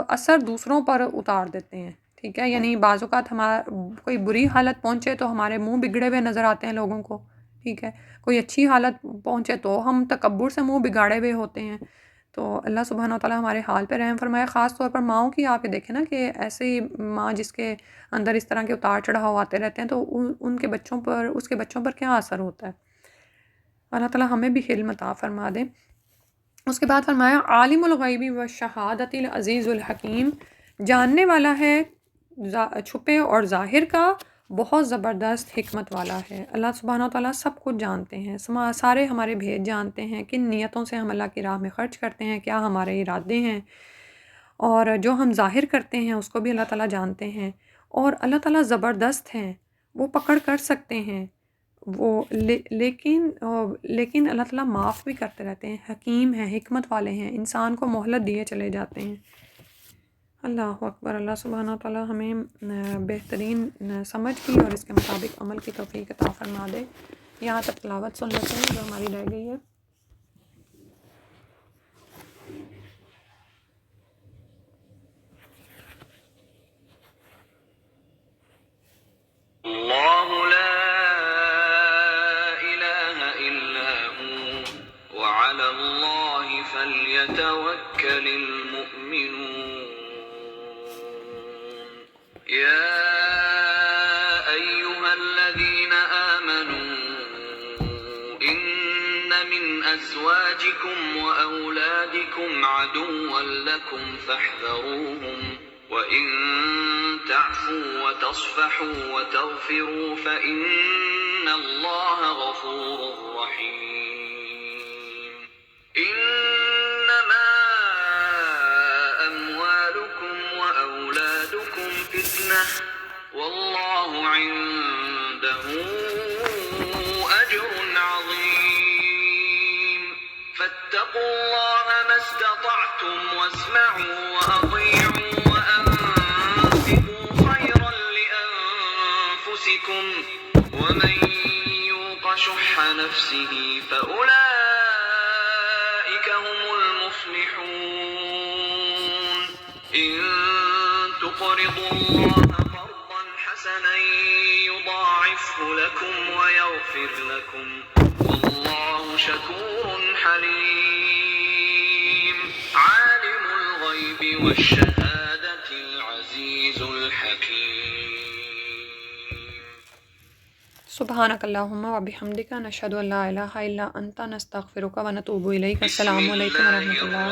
[SPEAKER 1] اثر دوسروں پر اتار دیتے ہیں، ٹھیک ہے۔ یعنی بعض اوقات کوئی بری حالت پہنچے تو ہمارے منہ بگڑے ہوئے نظر آتے ہیں لوگوں کو، ٹھیک ہے۔ کوئی اچھی حالت پہنچے تو ہم تکبر سے منہ بگاڑے ہوئے ہوتے ہیں۔ تو اللہ سبحانہ وتعالیٰ ہمارے حال پہ رحم فرمائے۔ خاص طور پر ماؤں کی آپ یہ دیکھیں نا کہ ایسی ماں جس کے اندر اس طرح کے اتار چڑھاؤ آتے رہتے ہیں، تو ان کے بچوں پر، اس کے بچوں پر کیا اثر ہوتا ہے۔ اللہ تعالیٰ ہمیں بھی علم عطا فرما دے۔ اس کے بعد فرمایا عالم الغیب والشہادۃ العزیز الحکیم، جاننے والا ہے چھپے اور ظاہر کا، بہت زبردست حکمت والا ہے۔ اللہ سبحانہ وتعالیٰ سب کچھ جانتے ہیں، سارے ہمارے بھید جانتے ہیں، کن نیتوں سے ہم اللہ کی راہ میں خرچ کرتے ہیں، کیا ہمارے ارادے ہیں، اور جو ہم ظاہر کرتے ہیں اس کو بھی اللہ تعالیٰ جانتے ہیں۔ اور اللہ تعالیٰ زبردست ہیں، وہ پکڑ کر سکتے ہیں، وہ لیکن اللہ تعالیٰ معاف بھی کرتے رہتے ہیں، حکیم ہیں، حکمت والے ہیں، انسان کو مہلت دیے چلے جاتے ہیں۔ اللہ اکبر۔ اللہ سبحانہ وتعالیٰ ہمیں بہترین سمجھ کی اور اس کے مطابق عمل کی توفیق عطا فرما دے۔ یہاں تک تلاوت سن لیتے ہیں جو ہماری رہ گئی ہے۔
[SPEAKER 2] اللہ لا الہ الا هو وعلی اللہ فلیتوکل المؤمنون یا ایہا الذین آمنوا ان من ازواجکم واولادکم عدوا لکم فاحذروہم وَإِن تَعْفُوا وَتَصْفَحُوا وَتَغْفِرُوا فَإِنَّ اللَّهَ غَفُورٌ رَّحِيمٌ إِنَّمَا أَمْوَالُكُمْ وَأَوْلَادُكُمْ فِتْنَةٌ وَاللَّهُ عِندَهُ أَجْرٌ عَظِيمٌ فَاتَّقُوا اللَّهَ مَا اسْتَطَعْتُمْ وَاسْمَعُوا وَأَطِيعُوا ومن يوق شح نفسه فأولئك هم المفلحون إن تقرضوا الله قرضا حسنا يضاعفه لكم ويغفر لكم والله شكور حليم عالم الغيب والشهادة العزيز الحكيم
[SPEAKER 1] سبحانک اللہم و بحمدک، نشہد ان لا الہ الا انت، نستغفرک و نتوب الیک۔ السلام علیکم و رحمۃ اللہ۔